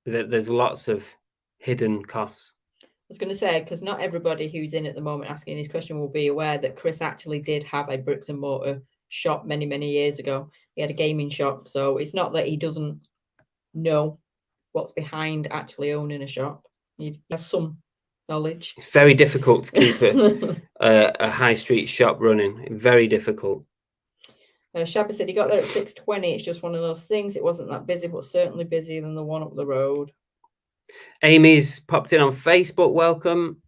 that there's lots of hidden costs. I was going to say, because not everybody who's in at the moment asking this question will be aware that Chris actually did have a bricks and mortar shop many years ago. He had a gaming shop, so it's not that he doesn't know what's behind actually owning a shop. He has some knowledge. It's very difficult to keep a high street shop running. Very difficult. Shabba said he got there at 6:20. It's just one of those things. It wasn't that busy, but certainly busier than the one up the road. Amy's popped in on Facebook. Welcome.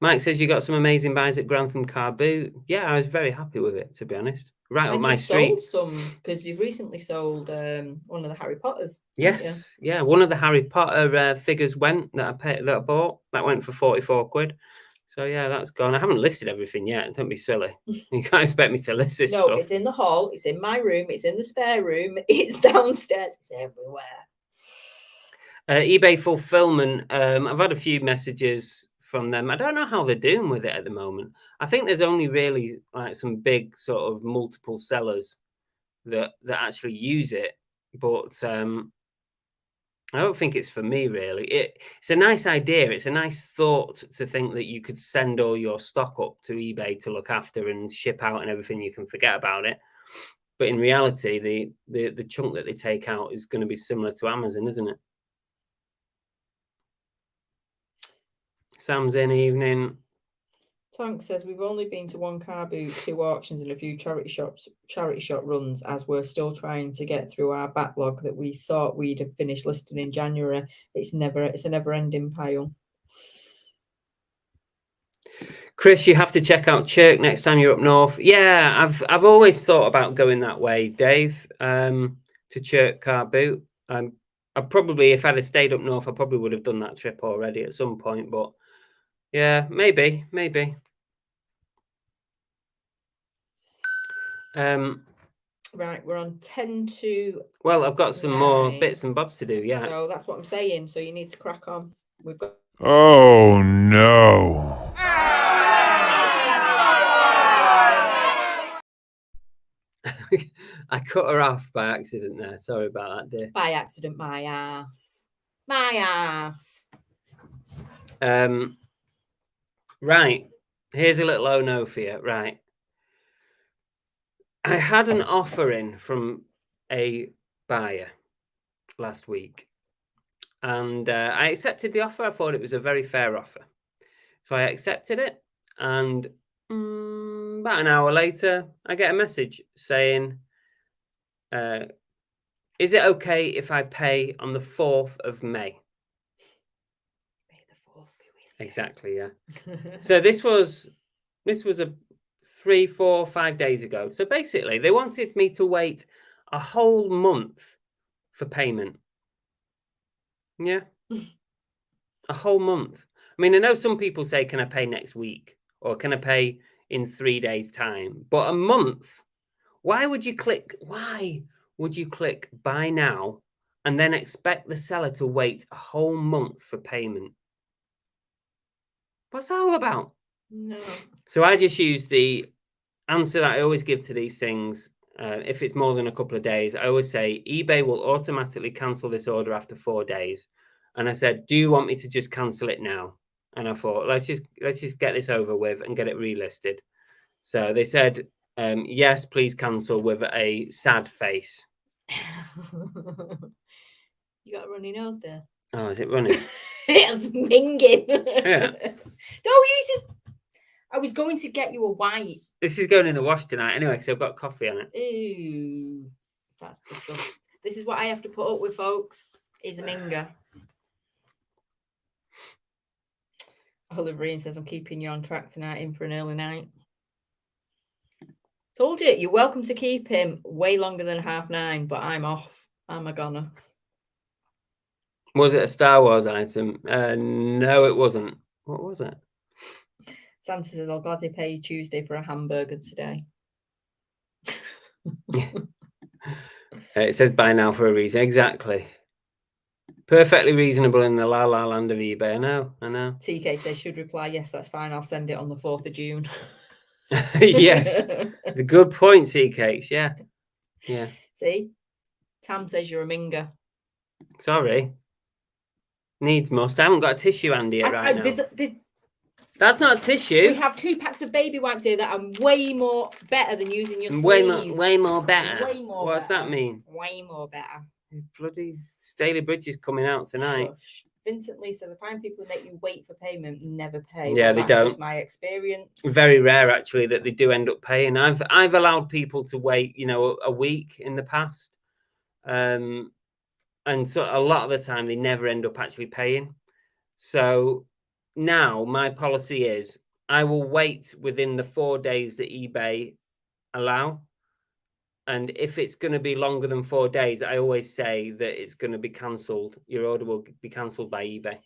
Mike says you got some amazing buys at Grantham Car Boot. Yeah, I was very happy with it, to be honest. Right up my street. Sold some because you've recently sold one of the Harry Potters. Yes, yeah, one of the Harry Potter figures went that I bought. That went for 44 quid. So yeah, that's gone. I haven't listed everything yet. Don't be silly. You can't expect me to list this stuff. No, it's in the hall. It's in my room. It's in the spare room. It's downstairs. It's everywhere. eBay fulfillment. I've had a few messages from them. I don't know how they're doing with it at the moment. I think there's only really like some big sort of multiple sellers that actually use it, but I don't think it's for me really. It's a nice idea. It's a nice thought to think that you could send all your stock up to eBay to look after and ship out and everything. You can forget about it. But in reality, the chunk that they take out is going to be similar to Amazon, isn't it? Sam's in evening. Tonk says we've only been to one car boot, 2 auctions, and a few charity shop runs, as we're still trying to get through our backlog that we thought we'd have finished listing in January. It's a never-ending pile. Chris, you have to check out Chirk next time you're up north. Yeah, I've always thought about going that way, Dave, to Chirk Car Boot. I probably, if I'd have stayed up north, I probably would have done that trip already at some point. But yeah, maybe. Right, we're on 10 to. Well, I've got some 9. more bits and bobs to do. Yeah. So that's what I'm saying. So you need to crack on. We've got. Oh no. I cut her off by accident there. Sorry about that, dear. By accident, my ass. My ass. Right. Here's a little oh no for you. Right. I had an offer in from a buyer last week, and I accepted the offer. I thought it was a very fair offer. So I accepted it, and about an hour later, I get a message saying, is it okay if I pay on the 4th of May? May the 4th be with you. Exactly, yeah. So this was a 3, 4, 5 days ago. So basically, they wanted me to wait a whole month for payment. Yeah. A whole month. I mean, I know some people say, can I pay next week? Or can I pay in 3 days' time? But a month? Why would you click buy now and then expect the seller to wait a whole month for payment? What's that all about? No. So I just use the answer that I always give to these things. If it's more than a couple of days, I always say eBay will automatically cancel this order after 4 days. And I said, do you want me to just cancel it now? And I thought, let's just get this over with and get it relisted. So they said, Yes, please cancel with a sad face. You got a runny nose there. Oh, is it running? It's minging. Yeah. Don't use it. I was going to get you a white. This is going in the wash tonight anyway, because I've got coffee on it. Ooh, that's disgusting. This is what I have to put up with, folks. Is a minger. Oliverine says, I'm keeping you on track tonight, in for an early night. Told you, you're welcome to keep him way longer than 9:30, but I'm off. I'm a goner. Was it a Star Wars item? No, it wasn't. What was it? Santa says, I'll gladly pay you Tuesday for a hamburger today. It says buy now for a reason. Exactly. Perfectly reasonable in the la la land of eBay. I know. TK says, should reply, yes, that's fine. I'll send it on the 4th of June. Yes. The good point, TK. Yeah. Yeah. See? Tam says you're a minger. Sorry. Needs must. I haven't got a tissue handy yet right now. That's not a tissue. We have 2 packs of baby wipes here that are way more better than using your sleeve. Way more better. Way more What's better. that mean? Way more better. Bloody Staley Bridge is coming out tonight. Shush. Vincent Lee says, I find people who make you wait for payment never pay. Yeah, Well, they that's don't. Just my experience. Very rare, actually, that they do end up paying. I've allowed people to wait, a week in the past, and so a lot of the time they never end up actually paying. So now my policy is I will wait within the 4 days that eBay allow. And if it's going to be longer than 4 days, I always say that it's going to be cancelled. Your order will be cancelled by eBay.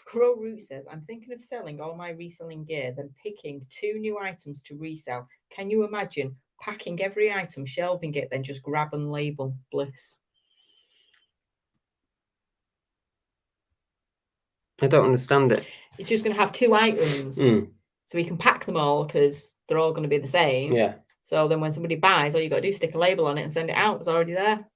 Crow Root says, I'm thinking of selling all my reselling gear, then picking 2 new items to resell. Can you imagine packing every item, shelving it, then just grab and label? Bliss. I don't understand it. It's just going to have 2 items. So we can pack them all because they're all going to be the same. Yeah. So then when somebody buys, all you got to do is stick a label on it and send it out. It's already there.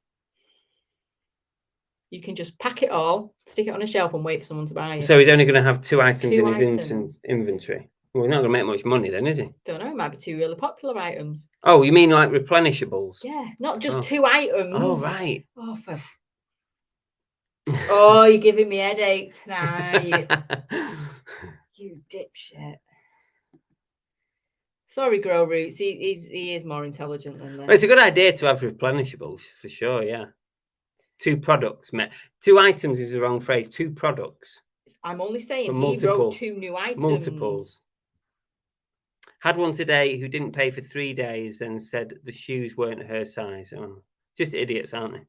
You can just pack it all, stick it on a shelf and wait for someone to buy it. So he's only going to have 2 items 2 in his inventory. Well, he's not going to make much money then, is he? Don't know. It might be 2 really popular items. Oh, you mean like replenishables? Yeah, not just 2 items. Oh, right. Oh, you're giving me a headache tonight. You dipshit. Sorry, Grow Roots. He is more intelligent than this. Well, it's a good idea to have replenishables for sure. Yeah, 2 products. 2 items is the wrong phrase. 2 products. I'm only saying he wrote 2 new items. Multiples. Had one today who didn't pay for 3 days and said the shoes weren't her size. Oh, just idiots, aren't they?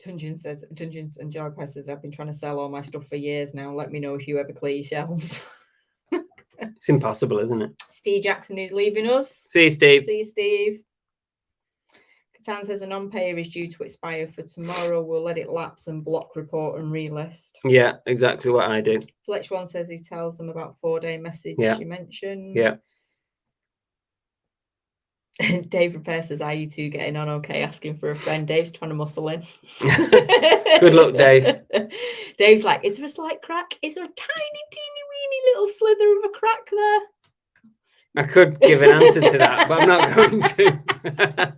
Dungeons and Joy Press says, I've been trying to sell all my stuff for years now. Let me know if you ever clear your shelves. It's impossible, isn't it? Steve Jackson is leaving us. See you, Steve. See you, Steve. Catan says a non-payer is due to expire for tomorrow. We'll let it lapse and block, report and relist. Yeah, exactly what I do. Fletch one says he tells them about 4-day message you mentioned. Yeah. Dave Repair says, are you two getting on okay? Asking for a friend. Dave's trying to muscle in. Good luck, Dave. Dave's like, is there a slight crack? Is there a tiny, teeny, weeny little slither of a crack there? I could give an answer to that, but I'm not going to.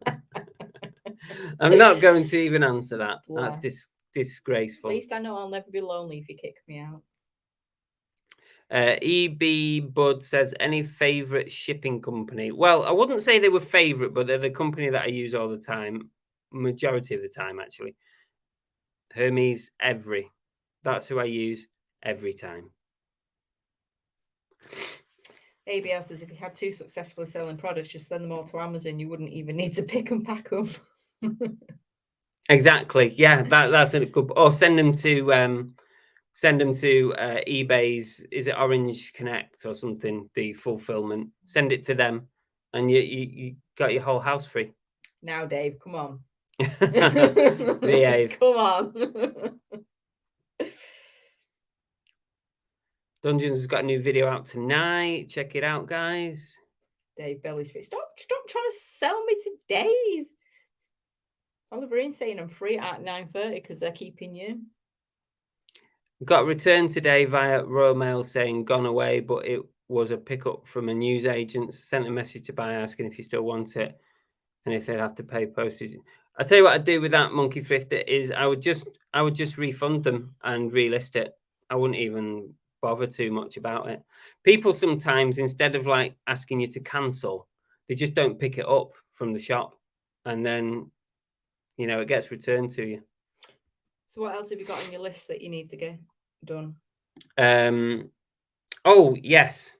I'm not going to even answer that. Bless. That's disgraceful. At least I know I'll never be lonely if you kick me out. EB Bud says, any favorite shipping company? Well, I wouldn't say they were favorite, but they're the company that I use all the time, majority of the time actually. Hermes Every. That's who I use every time. ABL says, if you had 2 successfully selling products, just send them all to Amazon. You wouldn't even need to pick and pack them. Exactly. Yeah, that's a good. Or send them to eBay's. Is it Orange Connect or something? The fulfillment. Send it to them, and you got your whole house free. Now, Dave, come on. Behave. Come on. Dungeons has got a new video out tonight. Check it out, guys. Dave Belly's free. Stop trying to sell me to Dave. Oliverine saying I'm free at 9:30 because they're keeping you. Got a return today via Royal Mail saying gone away, but it was a pickup from a news agent. Sent a message to buy asking if you still want it and if they'd have to pay postage. I tell you what I'd do with that monkey thrifter is I would just refund them and relist it. I wouldn't even bother too much about it. People sometimes, instead of like asking you to cancel, they just don't pick it up from the shop, and then it gets returned to you. So what else have you got on your list that you need to get done? Oh yes.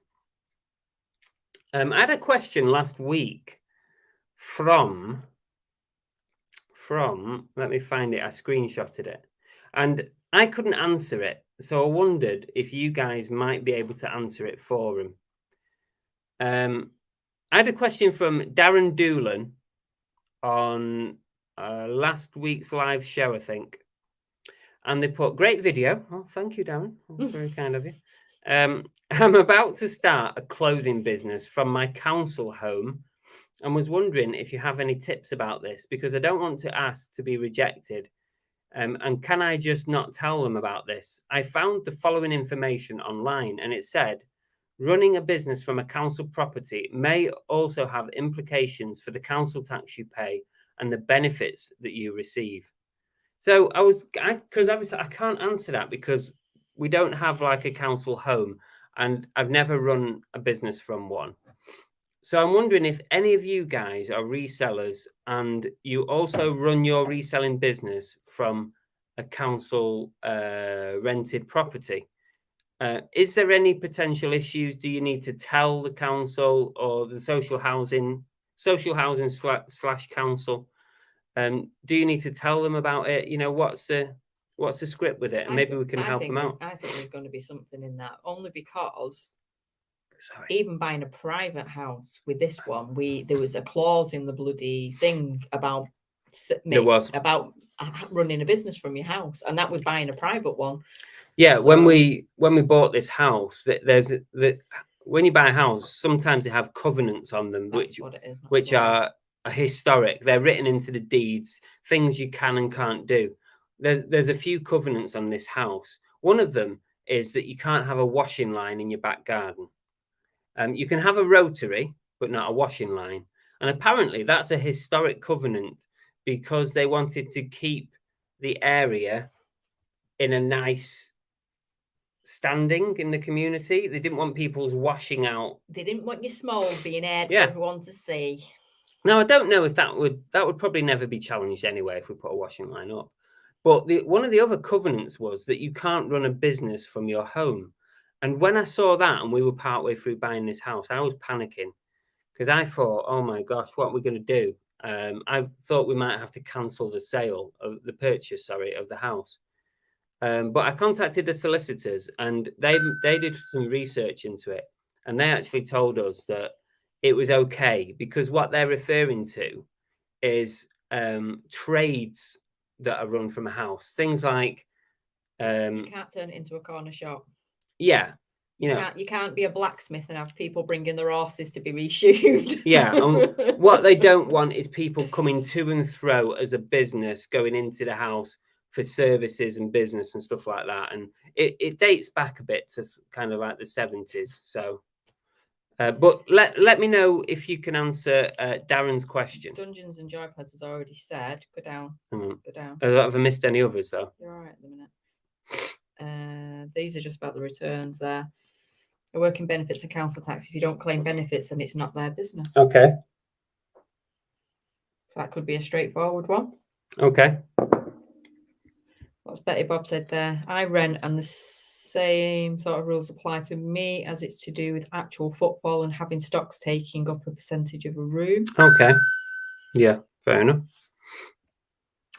I had a question last week from let me find it. I screenshotted it and I couldn't answer it, so I wondered if you guys might be able to answer it for him. I had a question from Darren Doolan on last week's live show, I think, and they put, great video. Oh, thank you, Darren. That's very kind of you. I'm about to start a clothing business from my council home and was wondering if you have any tips about this, because I don't want to ask to be rejected. And can I just not tell them about this? I found the following information online and it said, running a business from a council property may also have implications for the council tax you pay and the benefits that you receive. So because obviously I can't answer that because we don't have like a council home and I've never run a business from one. So I'm wondering if any of you guys are resellers and you also run your reselling business from a council rented property. Is there any potential issues? Do you need to tell the council or the social housing slash council? Do you need to tell them about it? What's the script with it? And maybe we can help them out. I think there's going to be something in that, only because even buying a private house with this one, there was a clause in the bloody thing about running a business from your house, and that was buying a private one. Yeah, so, when we bought this house, when you buy a house, sometimes they have covenants on them, which are historic. They're written into the deeds, things you can and can't do. There's a few covenants on this house. One of them is that you can't have a washing line in your back garden. You can have a rotary, but not a washing line. And apparently that's a historic covenant because they wanted to keep the area in a nice standing in the community. They didn't want people's washing out. They didn't want your smalls being aired for everyone to see. Now, I don't know if that would probably never be challenged anyway if we put a washing line up. But one of the other covenants was that you can't run a business from your home. And when I saw that and we were partway through buying this house, I was panicking because I thought, oh my gosh, what are we going to do? I thought we might have to cancel the purchase of the house. But I contacted the solicitors and they did some research into it. And they actually told us that it was okay because what they're referring to is trades that are run from a house. Things like you can't turn it into a corner shop. Yeah, you can't be a blacksmith and have people bringing their horses to be reshoed. Yeah, what they don't want is people coming to and fro as a business going into the house for services and business and stuff like that. And it dates back a bit to kind of like the 70s. So, but let me know if you can answer Darren's question. Dungeons and Joypads has already said. Go down. Go down. Have I missed any others though? You're all right at the minute. These are just about the returns there. The working benefits of council tax. If you don't claim benefits, then it's not their business. Okay. So that could be a straightforward one. Okay. What's Betty Bob said there? I rent and the same sort of rules apply for me as it's to do with actual footfall and having stocks taking up a percentage of a room. Okay. Yeah, fair enough.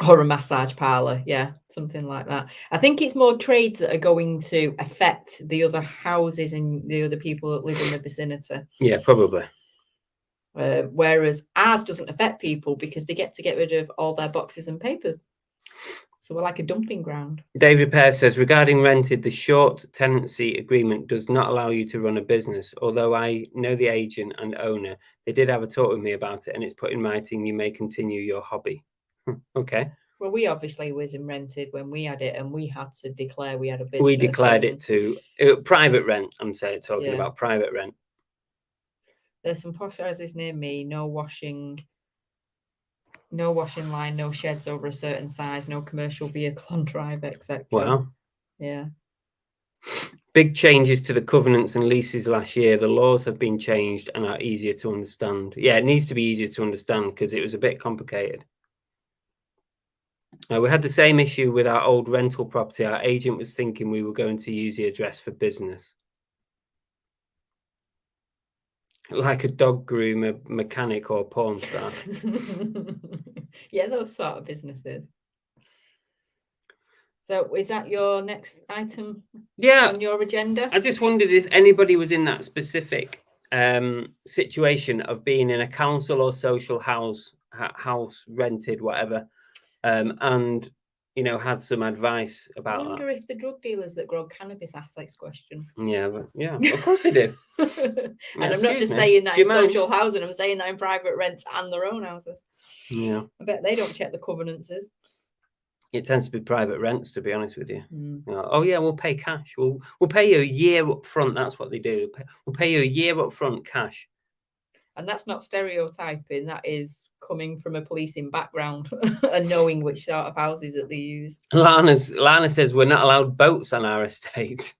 Or a massage parlour, yeah, something like that. I think it's more trades that are going to affect the other houses and the other people that live in the vicinity. Yeah, probably. Whereas ours doesn't affect people because they get to get rid of all their boxes and papers. So we're like a dumping ground. David Pear says, regarding rented, the short tenancy agreement does not allow you to run a business. Although I know the agent and owner, they did have a talk with me about it and it's put in writing you may continue your hobby. Okay. Well, we obviously was in rented when we had it, and we had to declare we had a business. We declared it to private rent. I'm talking about private rent. There's some posh houses near me. No washing line, no sheds over a certain size, no commercial vehicle on drive, etc. Wow. Yeah. Big changes to the covenants and leases last year. The laws have been changed and are easier to understand. Yeah, it needs to be easier to understand because it was a bit complicated. We had the same issue with our old rental property. Our agent was thinking we were going to use the address for business. Like a dog groomer, mechanic, or porn star. Yeah, those sort of businesses. So is that your next item on your agenda? I just wondered if anybody was in that specific situation of being in a council or social house rented, whatever, and had some advice about that. I wonder if the drug dealers that grow cannabis ask this question. Yeah, of course they do. And I'm not just saying that in social housing, I'm saying that in private rents and their own houses. Yeah. I bet they don't check the covenants. It tends to be private rents, to be honest with you. Oh yeah, we'll pay cash. We'll pay you a year up front. That's what they do. We'll pay you a year up front cash. And that's not stereotyping. That is coming from a policing background and knowing which sort of houses that they use. Lana says we're not allowed boats on our estate.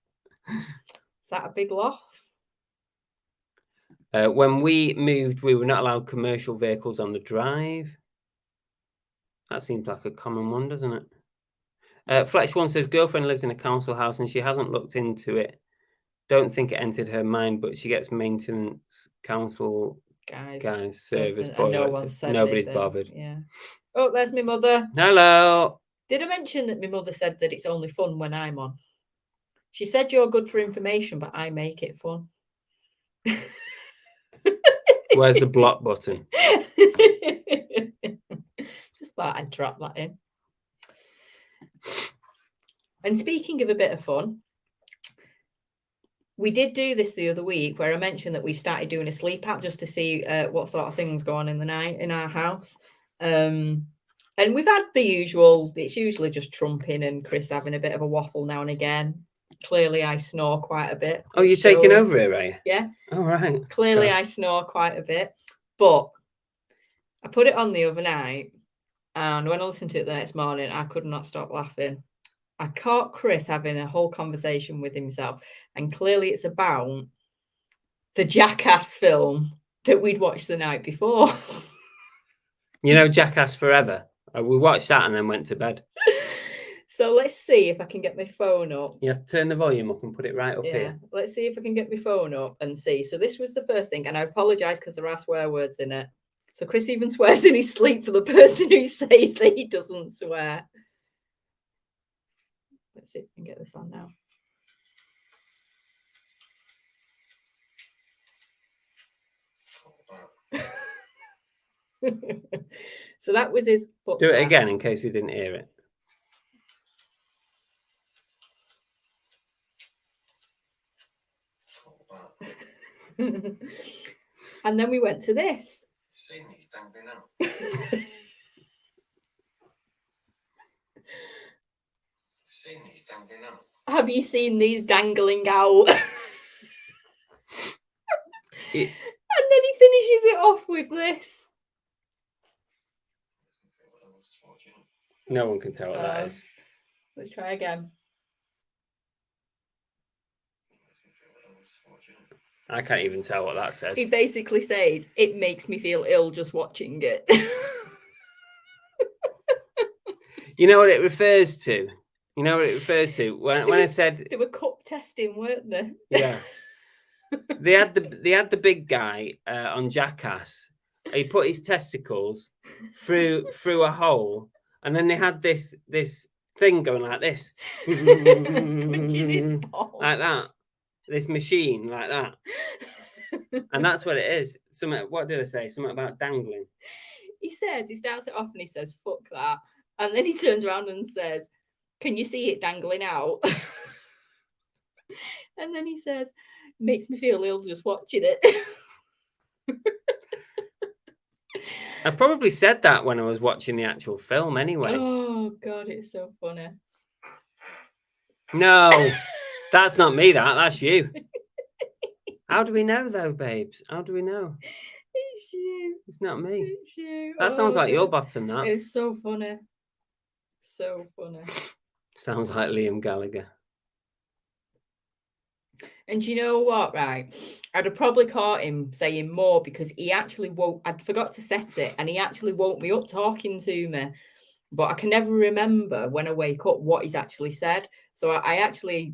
Is that a big loss? When we moved, we were not allowed commercial vehicles on the drive. That seems like a common one, doesn't it? Fletch one says girlfriend lives in a council house and she hasn't looked into it. Don't think it entered her mind, but she gets maintenance council guys service. And no one said nobody's anything. bothered. Yeah. Oh, there's my mother. Hello. Did I mention that my mother said that it's only fun when I'm on? She said you're good for information, but I make it fun. Where's the block button? Just thought I'd drop that in. And speaking of a bit of fun, we did do this the other week where I mentioned that we started doing a sleep app just to see what sort of things go on in the night in our house. And we've had the usual, it's usually just trumping and Chris having a bit of a waffle now and again. Clearly I snore quite a bit. Oh, you're taking over here, are you? Yeah. All right. Clearly I snore quite a bit. But I put it on the other night and when I listened to it the next morning, I could not stop laughing. I caught Chris having a whole conversation with himself, and clearly it's about the Jackass film that we'd watched the night before. Jackass Forever. We watched that and then went to bed. So let's see if I can get my phone up. You have to turn the volume up and put it right up here. Let's see if I can get my phone up and see. So this was the first thing, and I apologise because there are swear words in it. So Chris even swears in his sleep for the person who says that he doesn't swear. Let's see if we can get this on now. So that was his foot. Do it again in case you didn't hear it. And then we went to this. Seen these dangling out. Seen these dangling out. Have you seen these dangling out? And then he finishes it off with this. No one can tell what that is. Let's try again. I can't even tell what that says. He basically says, it makes me feel ill just watching it. You know what it refers to? When I said they were cup testing, weren't they? Yeah. They had the big guy on Jackass. He put his testicles through a hole, and then they had this thing going like this, like that. This machine like that, and that's what it is. What did I say? Something about dangling. He starts it off and he says, "Fuck that," and then he turns around and says, "Can you see it dangling out?" And then he says, "Makes me feel ill just watching it." I probably said that when I was watching the actual film anyway. Oh God, it's so funny. No, that's not me. That's you. How do we know though, babes? How do we know? It's you. It's not me. It's you. That sounds like your God. bottom. That It's so funny. So funny. sounds like Liam Gallagher. And you know what, right? I'd have probably caught him saying more because he actually woke. I'd forgot to set it, and he actually woke me up talking to me. But I can never remember when I wake up what he's actually said. So I actually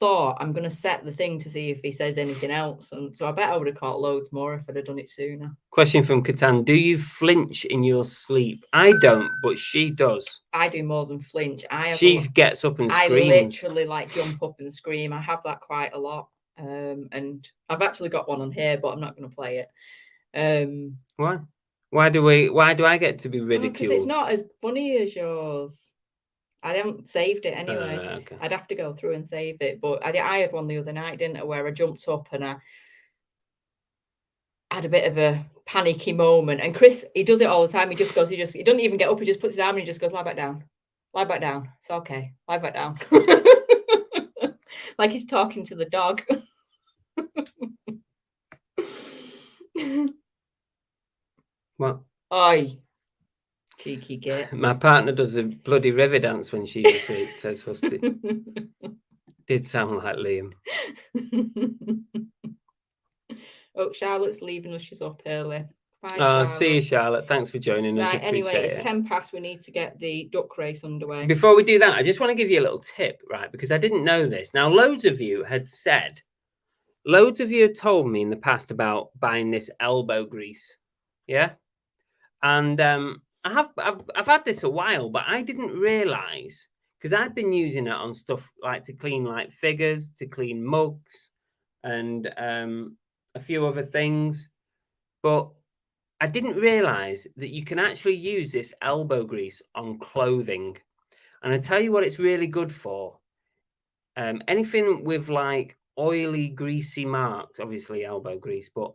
thought I'm going to set the thing to see if he says anything else. And so I bet I would have caught loads more if I'd have done it sooner. Question from Catan: do you flinch in your sleep? I don't, but she does. I do more than flinch. She gets up and I screams. literally like jump up and scream. I have that quite a lot. And I've actually got one on here, but I'm not going to play it. Why? Why do I get to be ridiculed? Because it's not as funny as yours. I haven't saved it anyway. Okay. I'd have to go through and save it. But I had one the other night, didn't I, where I jumped up and I had a bit of a panicky moment. And Chris, he does it all the time. He doesn't even get up. He just puts his arm and he just goes, lie back down. Lie back down. It's okay. Lie back down. Like he's talking to the dog. What? Oi. Cheeky git. My partner does a bloody river dance when she's asleep, says Husty. Did sound like Liam. Oh, Charlotte's leaving us. She's up early. Bye, Oh, Charlotte. see you, Charlotte. Thanks for joining us. Right, anyway, Appreciate it's it. 10 past. We need to get the duck race underway. Before we do that, I just want to give you a little tip, right? Because I didn't know this. Now, loads of you had told me in the past about buying this elbow grease. Yeah. And I've had this a while, but I didn't realize, because I'd been using it on stuff like to clean like figures, to clean mugs, and a few other things. But I didn't realize that you can actually use this elbow grease on clothing. And I tell you what it's really good for. Anything with like oily, greasy marks, obviously elbow grease, but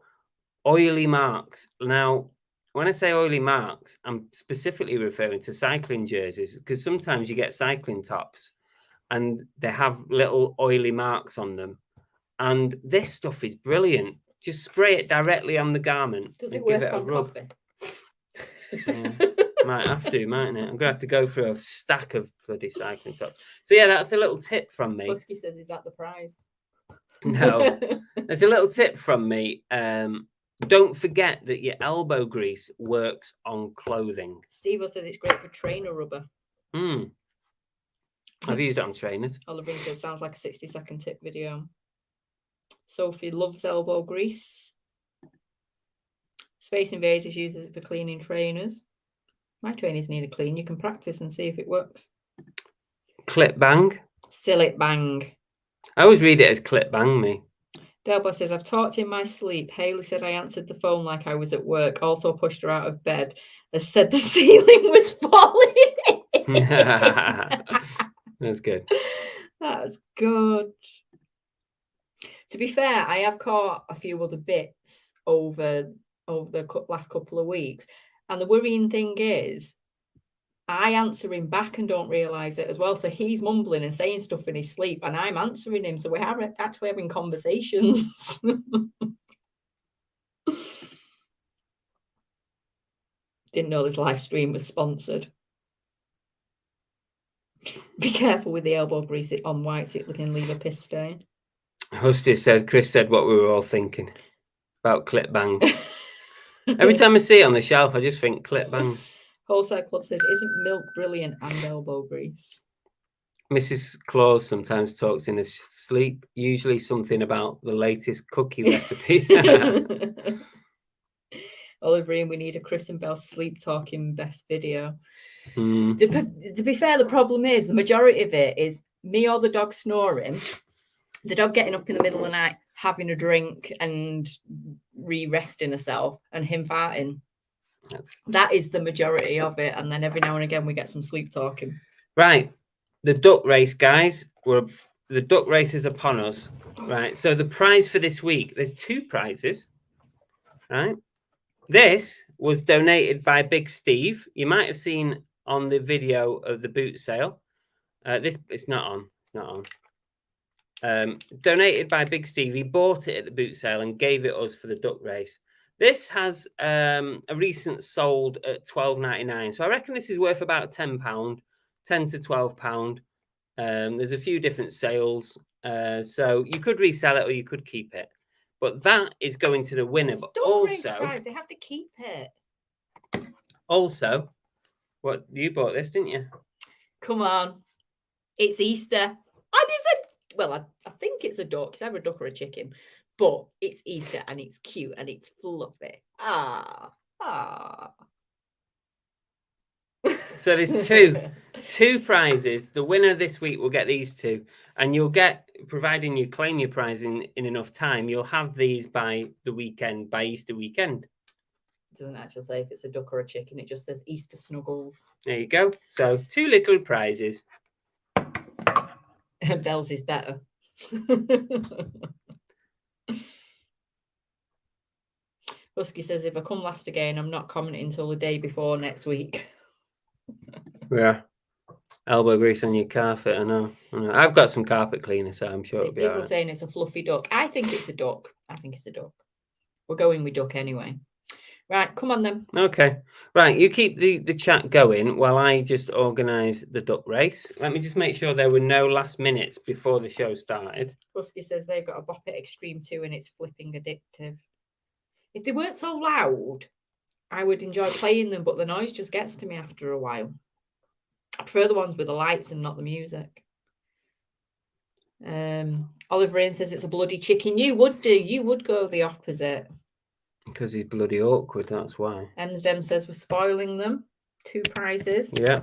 oily marks. Now, when I say oily marks, I'm specifically referring to cycling jerseys, because sometimes you get cycling tops and they have little oily marks on them. And this stuff is brilliant. Just spray it directly on the garment. Does it and give work it a on rub. coffee? Yeah. Might have to, mightn't it? I'm going to have to go through a stack of bloody cycling tops. So, yeah, that's a little tip from me. Husky says, is that the prize? No, there's a little tip from me. Don't forget that your elbow grease works on clothing. Steve says it's great for trainer rubber. I've used it on trainers. Oliver says, sounds like a 60-second tip video. Sophie loves elbow grease. Space Invaders uses it for cleaning trainers. My trainers need a clean. You can practice and see if it works. Clip bang. Sillet bang. I always read it as clip bang me. Delbo says, I've talked in my sleep. Haley said I answered the phone like I was at work. Also pushed her out of bed. Has said the ceiling was falling. That's good. That's good. To be fair, I have caught a few other bits over the last couple of weeks. And the worrying thing is, I answer him back and don't realise it as well. So he's mumbling and saying stuff in his sleep and I'm answering him. So we're actually having conversations. Didn't know this live stream was sponsored. Be careful with the elbow grease on whites. It can leave a piss stain. Chris said what we were all thinking about clip bang. Every time I see it on the shelf, I just think clip bang. Wholesale Club says, isn't milk brilliant and elbow grease? Mrs. Claus sometimes talks in his sleep, usually something about the latest cookie recipe. Oliver, we need a Chris and Bell sleep talking best video. Mm. To be fair, the problem is the majority of it is me or the dog snoring, the dog getting up in the middle of the night, having a drink and resting herself, and him farting. That is the majority of it. And then every now and again we get some sleep talking. Right. The duck race, guys. The duck race is upon us. Right. So the prize for this week, there's two prizes. Right. This was donated by Big Steve. You might have seen on the video of the boot sale. It's not on. It's not on. Donated by Big Steve. He bought it at the boot sale and gave it us for the duck race. This has a recent sold at $12.99. So I reckon this is worth about £10, £10 to £12. There's a few different sales. So you could resell it or you could keep it. But that is going to the winner. It's But duck race also, prize. They have to keep it. also, what you bought this, didn't you? Come on. It's Easter. And it's I think it's a duck. It's either a duck or a chicken. But it's Easter and it's cute and it's fluffy. Ah. So there's two prizes. The winner this week will get these two, and you'll get, providing you claim your prize in enough time, you'll have these by the weekend, by Easter weekend. It doesn't actually say if it's a duck or a chicken. It just says Easter snuggles. There you go. So 2 little prizes. Bells is better. Husky says, if I come last again, I'm not commenting until the day before next week. Yeah. Elbow grease on your carpet. I know. I've got some carpet cleaner, so I'm sure it'll be People all right. saying it's a fluffy duck. I think it's a duck. We're going with duck anyway. Right, come on then. Okay. Right, you keep the chat going while I just organise the duck race. Let me just make sure there were no last minutes before the show started. Husky says they've got a Bop It Extreme 2 and it's flipping addictive. If they weren't so loud, I would enjoy playing them, but the noise just gets to me after a while. I prefer the ones with the lights and not the music. Olive Rain says it's a bloody chicken. You would do. You would go the opposite. Because he's bloody awkward, that's why. Emsdem says we're spoiling them. 2 prizes. Yeah.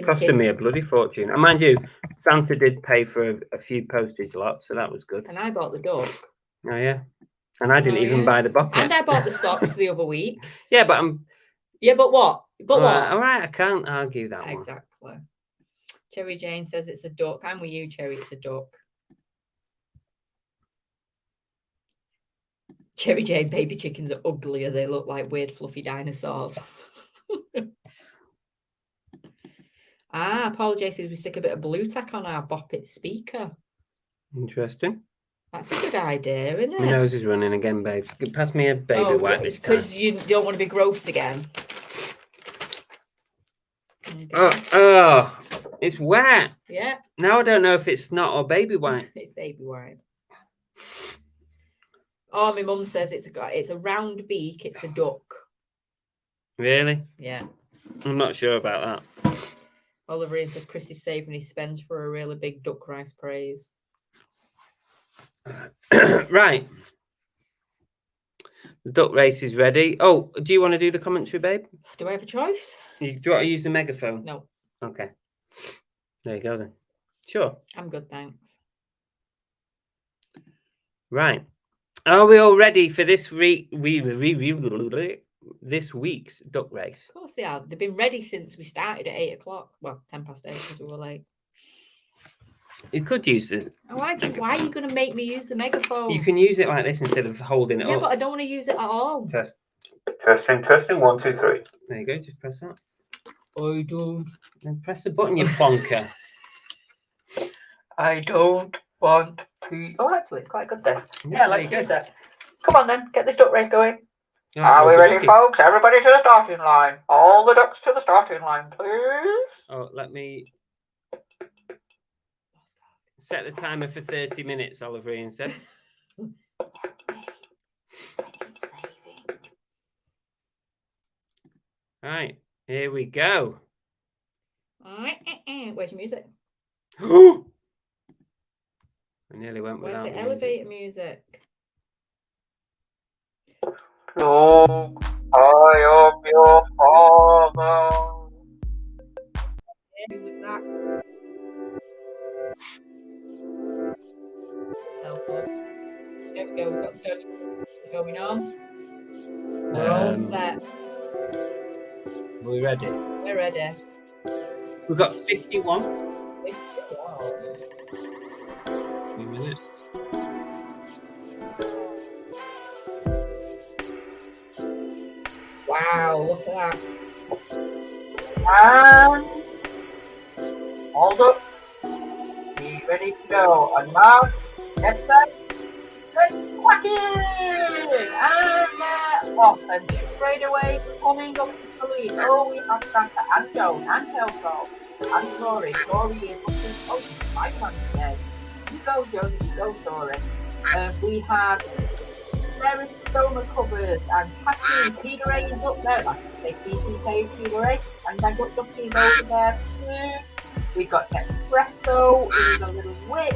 Costing me a bloody fortune. And mind you, Santa did pay for a few postage lots, so that was good. And I bought the duck. Oh, yeah. And I didn't even buy the bucket. And I bought the socks the other week. Yeah, but I'm... Yeah, but what? But what? All right, I can't argue that one. Exactly. Cherry Jane says it's a duck. I'm with you, Cherry. It's a duck. Cherry Jane, baby chickens are uglier. They look like weird, fluffy dinosaurs. Paul J says we stick a bit of blue tack on our Bop It speaker. Interesting. That's a good idea, isn't it? My nose is running again, babe. Pass me a baby wipe this time. Because you don't want to be gross again. Oh, it's wet. Yeah. Now I don't know if it's snot or baby wipe. It's baby wipe. Oh, my mum says it's a round beak. It's a duck. Really? Yeah. I'm not sure about Oliver says Chris is saving his spends for a really big duck rice praise. that. Right. The duck race is ready. Oh, do you want to do the commentary, babe? Do I have a choice? Do you want to use the megaphone? No. Okay. There you go then. Sure. I'm good, thanks. Right. Are we all ready for this this week's duck race? Of course they are. They've been ready since we started at 8 o'clock. Well, 10 past 8 because we were late. You could use it. Why are you going to make me use the megaphone? You can use it like this instead of holding it Yeah, up. but I don't want to use it at all. Testing. 1, 2, 3. There you go. Just press that. I don't. Then press the button, you bonker. I don't want to. Oh, actually, it's quite good, this. Yeah, Let's there you use it. Come on, then. Get this duck race going. Right, Are we well, ready, folks? Everybody to the starting line. All the ducks to the starting line, please. Oh, let me set the timer for 30 minutes, Oliver Ian said. Right, here we go. Where's your music? I nearly went Where's without the music. elevator music? Look, I am your father. Who was that? Self-love. There we go. We've got the ducks going on. We're all set. Are we ready? We're ready. We've got 51 Wow. minutes. Wow, look at that. And hold up. Be ready to go. On your mark, get set, and whacking! And off and straight away coming up to the lead. Oh, we have Santa and Joan and Telco and Tori. Tori is looking. Oh, she's Spider-Man today. You go, Joan. You go, Tori. We have Sarah Stoma covers and Catherine. Peter A is up there. That's a PCK Peter A. And then got Ducky's over there too. We've got Espresso, who's a little wit.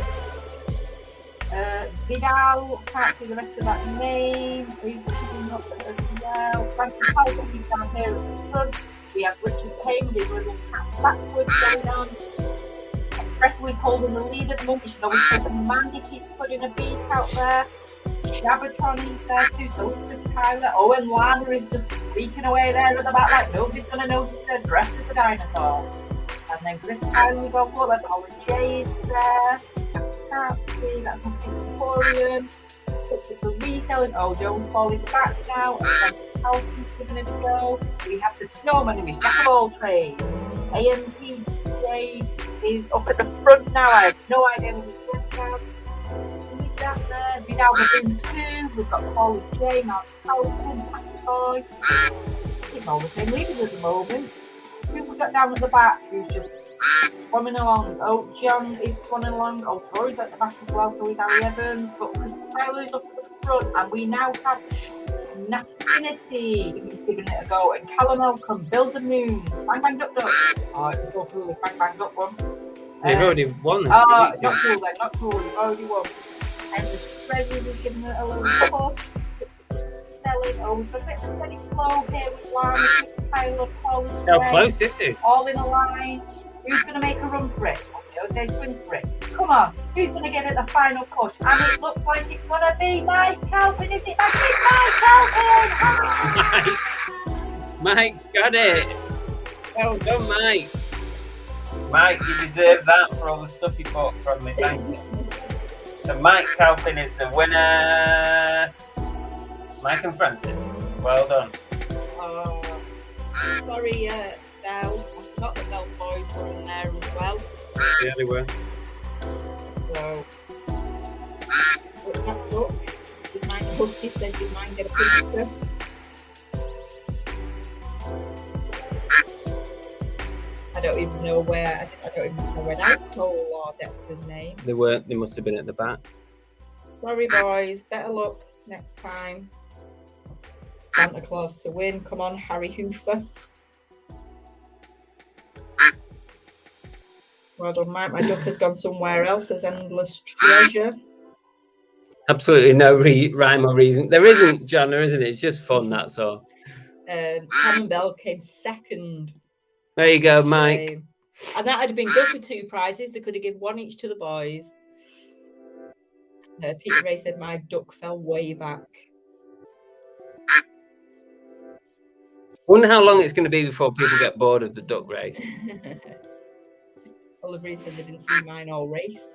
Vidal, can't see the rest of that name. He's sitting up there as well. Francis Halcombe, he's down here at the front. We have Richard Payne with a little cat backwards going on. Espresso is holding the lead at the moment. She's always taking Mandy, keeps putting a beak out there. Shabbatron is there too, so is Chris Tyler. Oh, and Lana is just sneaking away there at the back like nobody's going to notice her dressed as a dinosaur. And then Chris Tyler is also there. Ollie J is there. I can't see. That's Husky's Emporium. It's at the reselling. Oh, Joan's falling back now. And Francis Halton's giving it a go. We have the Snowman, who is Jack of all trades. AMP Jade is up at the front now. I have no idea who this guest now. Who's that there? Vidal within two. We've got Paulie J, Mark Halton, Patrick Boy. It's all the same leaders at the moment. Who we got down at the back who's just swanning along? Oh, John is swanning along. Oh, Tori's at the back as well, so is Harry Evans. But Chris Tyler's up at the front, and we now have Nafinity who's giving it a go, and Callum Elcombe, Bills and Moons, Bang Bang Duck Duck. Oh, it's so cool, the Bang Bang Duck one. They've already won. Oh, not cool then, not cool. You've already won. And the Treasury is giving it a little push. Selling. Oh, we've got a bit of a steady flow here with Lana, Chris Tyler, Paul. How close this is. All in a line. Who's going to make a run for it? Jose swim for it. Come on. Who's going to get it the final push? And it looks like it's going to be Mike Calvin. Is it Mike Calvin? Mike's got it. Well done, Mike. Mike, you deserve that for all the stuff you bought from me. Thank you. So Mike Calvin is the winner. Mike and Francis, well done. Sorry, Belle. I forgot the Belle boys were in there as well. Yeah, they were. So, that book, did mine, Husky said, did mine get a picture? I don't even know where, I don't even know where Cole or Dexter's name. They were. They must have been at the back. Sorry, boys. Better luck next time. Santa Claus to win. Come on, Harry Hoofer. Well done, Mike. My duck has gone somewhere else as endless treasure. Absolutely no rhyme or reason. There isn't, John, there isn't. It's just fun, that's all. Cameron Bell came second. There you go, Mike. And that had been good for 2 prizes. They could have given 1 each to the boys. Peter Ray said my duck fell way back. Wonder how long it's going to be before people get bored of the duck race. Oliver said they didn't see mine all race.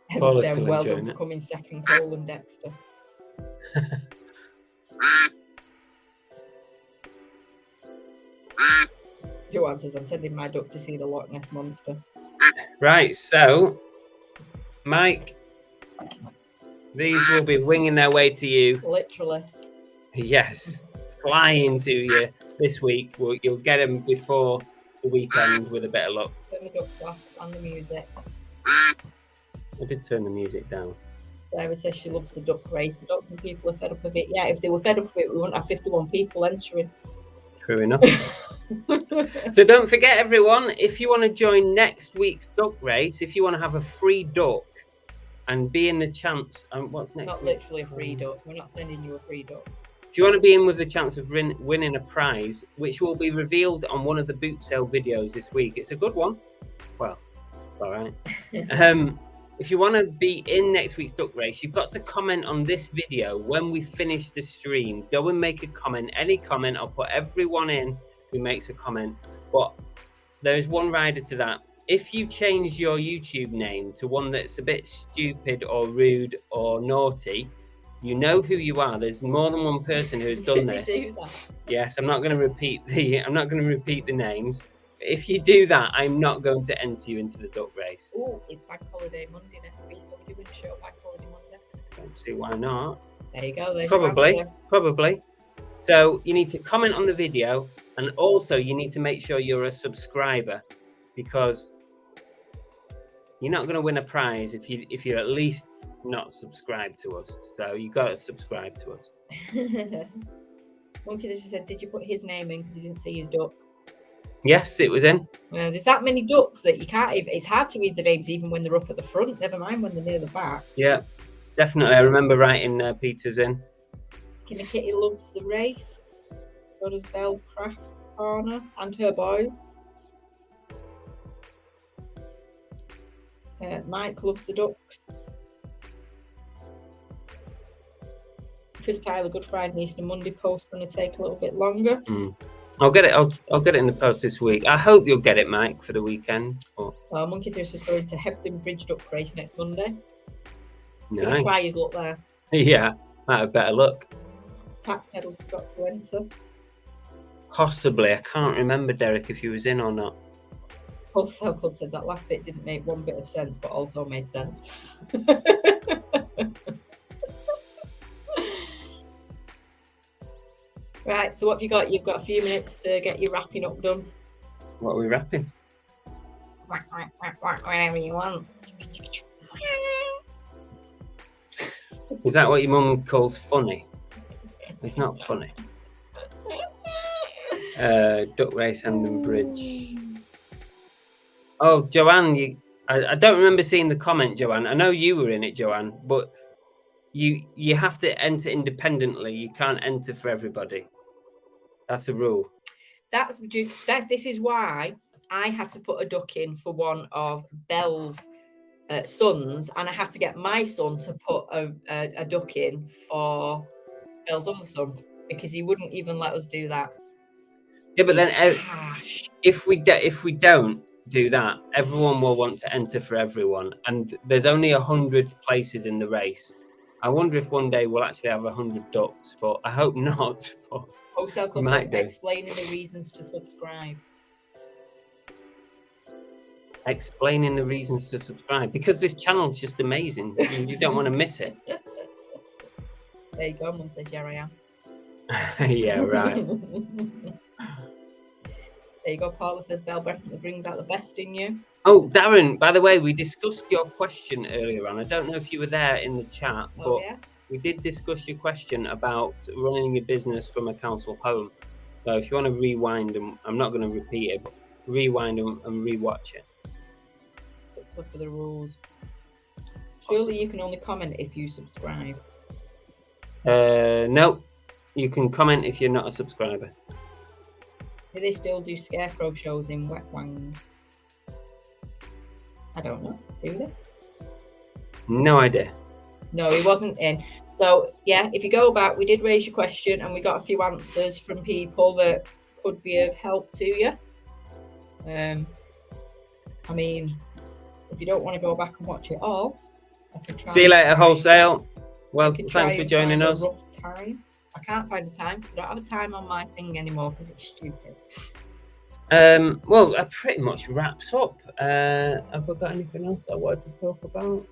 Hempstead, well done for coming second, Cole and Dexter. Joanne says I'm sending my duck to see the Loch Ness Monster. Right, so, Mike, these will be winging their way to you. Literally. Yes, flying to you this week. You'll get them before the weekend with a bit of luck. Turn the ducks off and the music. I did turn the music down. Sarah says she loves the duck race. I don't think people are fed up of it. Yeah, if they were fed up of it, we wouldn't have 51 people entering. True enough. So don't forget, everyone, if you want to join next week's duck race, if you want to have a free duck and be in the chance, what's next Not week? literally a free duck. We're not sending you a free duck. If you want to be in with the chance of winning a prize, which will be revealed on one of the boot sale videos this week, it's a good one. Well, all right. If you want to be in next week's duck race, you've got to comment on this video when we finish the stream. Go and make a comment, any comment. I'll put everyone in who makes a comment. But there's one rider to that. If you change your YouTube name to one that's a bit stupid or rude or naughty, You know who you are. There's more than one person who's done They this. do that. Yes, I'm not going to repeat the names. But if you do that, I'm not going to enter you into the duck race. Oh, it's Bank Holiday Monday next week. Are we doing a show Bank Holiday Monday? Don't see why not. There you go. There's your Probably, answer. probably. So you need to comment on the video, and also you need to make sure you're a subscriber, because you're not going to win a prize if you're at least not subscribed to us. So you got to subscribe to us. Monkey just said, did you put his name in because you didn't see his duck? Yes, it was in. Well, there's that many ducks that you can't even, it's hard to read the names even when they're up at the front, never mind when they're near the back. Yeah, definitely. I remember writing Peter's in. Kinda Kitty loves the race. So does Belle's Craft Corner and her boys. Mike loves the ducks. Chris Tyler, Good Friday and Easter Monday post going to take a little bit longer. I'll get it. I'll get it in the post this week. I hope you'll get it, Mike, for the weekend. Or... Well, Monkey Thirst is going to Hebden Bridge Duck Race next Monday. He's going Nice. to try his luck there. Yeah, might have better luck. Tap Pedal forgot to enter. Possibly. I can't remember, Derek, if he was in or not. Wholesale Club said that last bit didn't make one bit of sense, but also made sense. Right, so what have you got? You've got a few minutes to get your wrapping up done. What are we wrapping? Whatever you want. Is that what your mum calls funny? It's not funny. Duck race, Hamden Bridge. Oh, Joanne, I don't remember seeing the comment, Joanne. I know you were in it, Joanne, but you have to enter independently. You can't enter for everybody. That's a rule. This is why I had to put a duck in for one of Belle's sons, and I had to get my son to put a duck in for Belle's other son, because he wouldn't even let us do that. Yeah, but He's then harsh. if we don't do that, everyone will want to enter for everyone, and there's only 100 places in the race. I wonder if one day we'll actually have 100 ducks, but I hope not. But Wholesale Club might says, do. explaining the reasons to subscribe. Explaining the reasons to subscribe, because this channel is just amazing. You don't want to miss it. There you go. Mum says, yeah, I am. Yeah, right. There you go. Paula says, Belle definitely brings out the best in you. Oh, Darren, by the way, we discussed your question earlier on. I don't know if you were there in the chat, but Oh, yeah? we did discuss your question about running your business from a council home. So if you want to rewind, and I'm not going to repeat it, but rewind and rewatch it. Stick for the rules. Surely you can only comment if you subscribe. No, you can comment if you're not a subscriber. Do they still do scarecrow shows in Wet Wang? I don't know. Do they? No idea. No, he wasn't in. So, yeah, if you go back, we did raise your question and we got a few answers from people that could be of help to you. I mean, if you don't want to go back and watch it all, I can try. See you later, Wholesale. Well, I can try thanks for and joining find a us. rough time. I can't find the time because I don't have a time on my thing anymore because it's stupid. Well, that pretty much wraps up. Have I got anything else I wanted to talk about?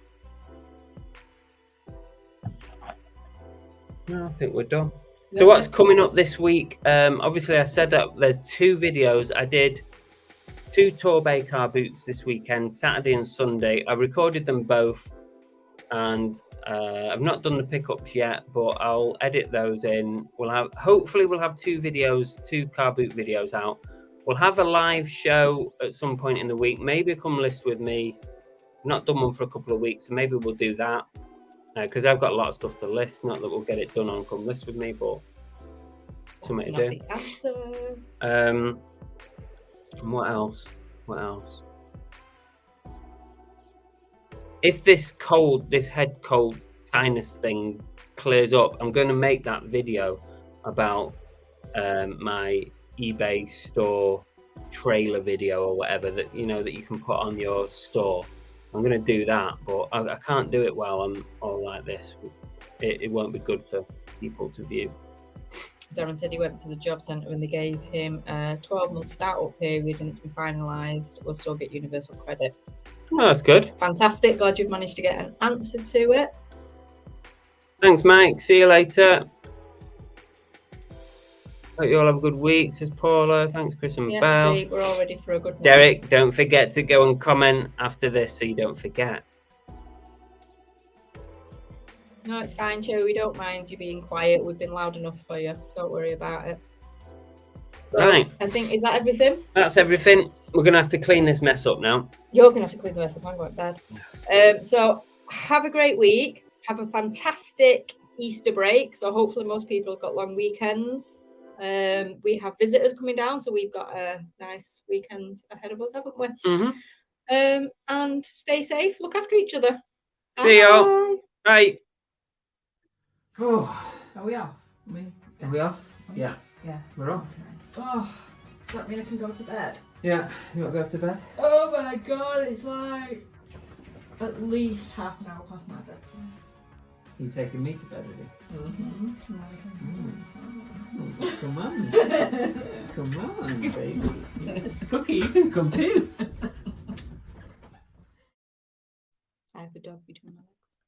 No, I think we're done. So what's coming up this week? Obviously, I said that there's 2 videos. I did 2 tour bay car boots this weekend, Saturday and Sunday. I recorded them both, and I've not done the pickups yet, but I'll edit those in. Hopefully we'll have 2 videos, 2 car boot videos out. We'll have a live show at some point in the week. Maybe come list with me. I've not done one for a couple of weeks, so maybe we'll do that. Because I've got a lot of stuff to list. Not that we'll get it done on come list with me, but something to do. That's not the answer. And what else? What else? If this head cold sinus thing clears up, I'm going to make that video about my eBay store trailer video or whatever that that you can put on your store. I'm going to do that, but I can't do it while I'm all like this it won't be good for people to view. Darren said he went to the job centre and they gave him a 12-month start-up period and it's been finalised. We'll still get universal credit. Oh, that's good. Fantastic. Glad you've managed to get an answer to it. Thanks, Mike. See you later. Hope you all have a good week, says Paula. Thanks, Chris and Yeah, Belle. see, we're all ready for a good night. Derek, don't forget to go and comment after this so you don't forget. No, it's fine, Joe. We don't mind you being quiet. We've been loud enough for you. Don't worry about it. So, Right. I think, is that everything? That's everything. We're going to have to clean this mess up now. You're going to have to clean the rest up. I'm going to bed. So have a great week. Have a fantastic Easter break. So hopefully most people have got long weekends. We have visitors coming down, so we've got a nice weekend ahead of us, haven't we? Mm-hmm. And stay safe. Look after each other. See y'all. Bye. Oh, Are we off? are we off? Yeah, Yeah. we're off. Oh, does that mean I can go to bed? Yeah, you want to go to bed? Oh my god, it's like at least half an hour past my bedtime. You taking me to bed with you? Mm-hmm. Come on. Come on, baby. Yes, Cookie, you can come too. I have a dog.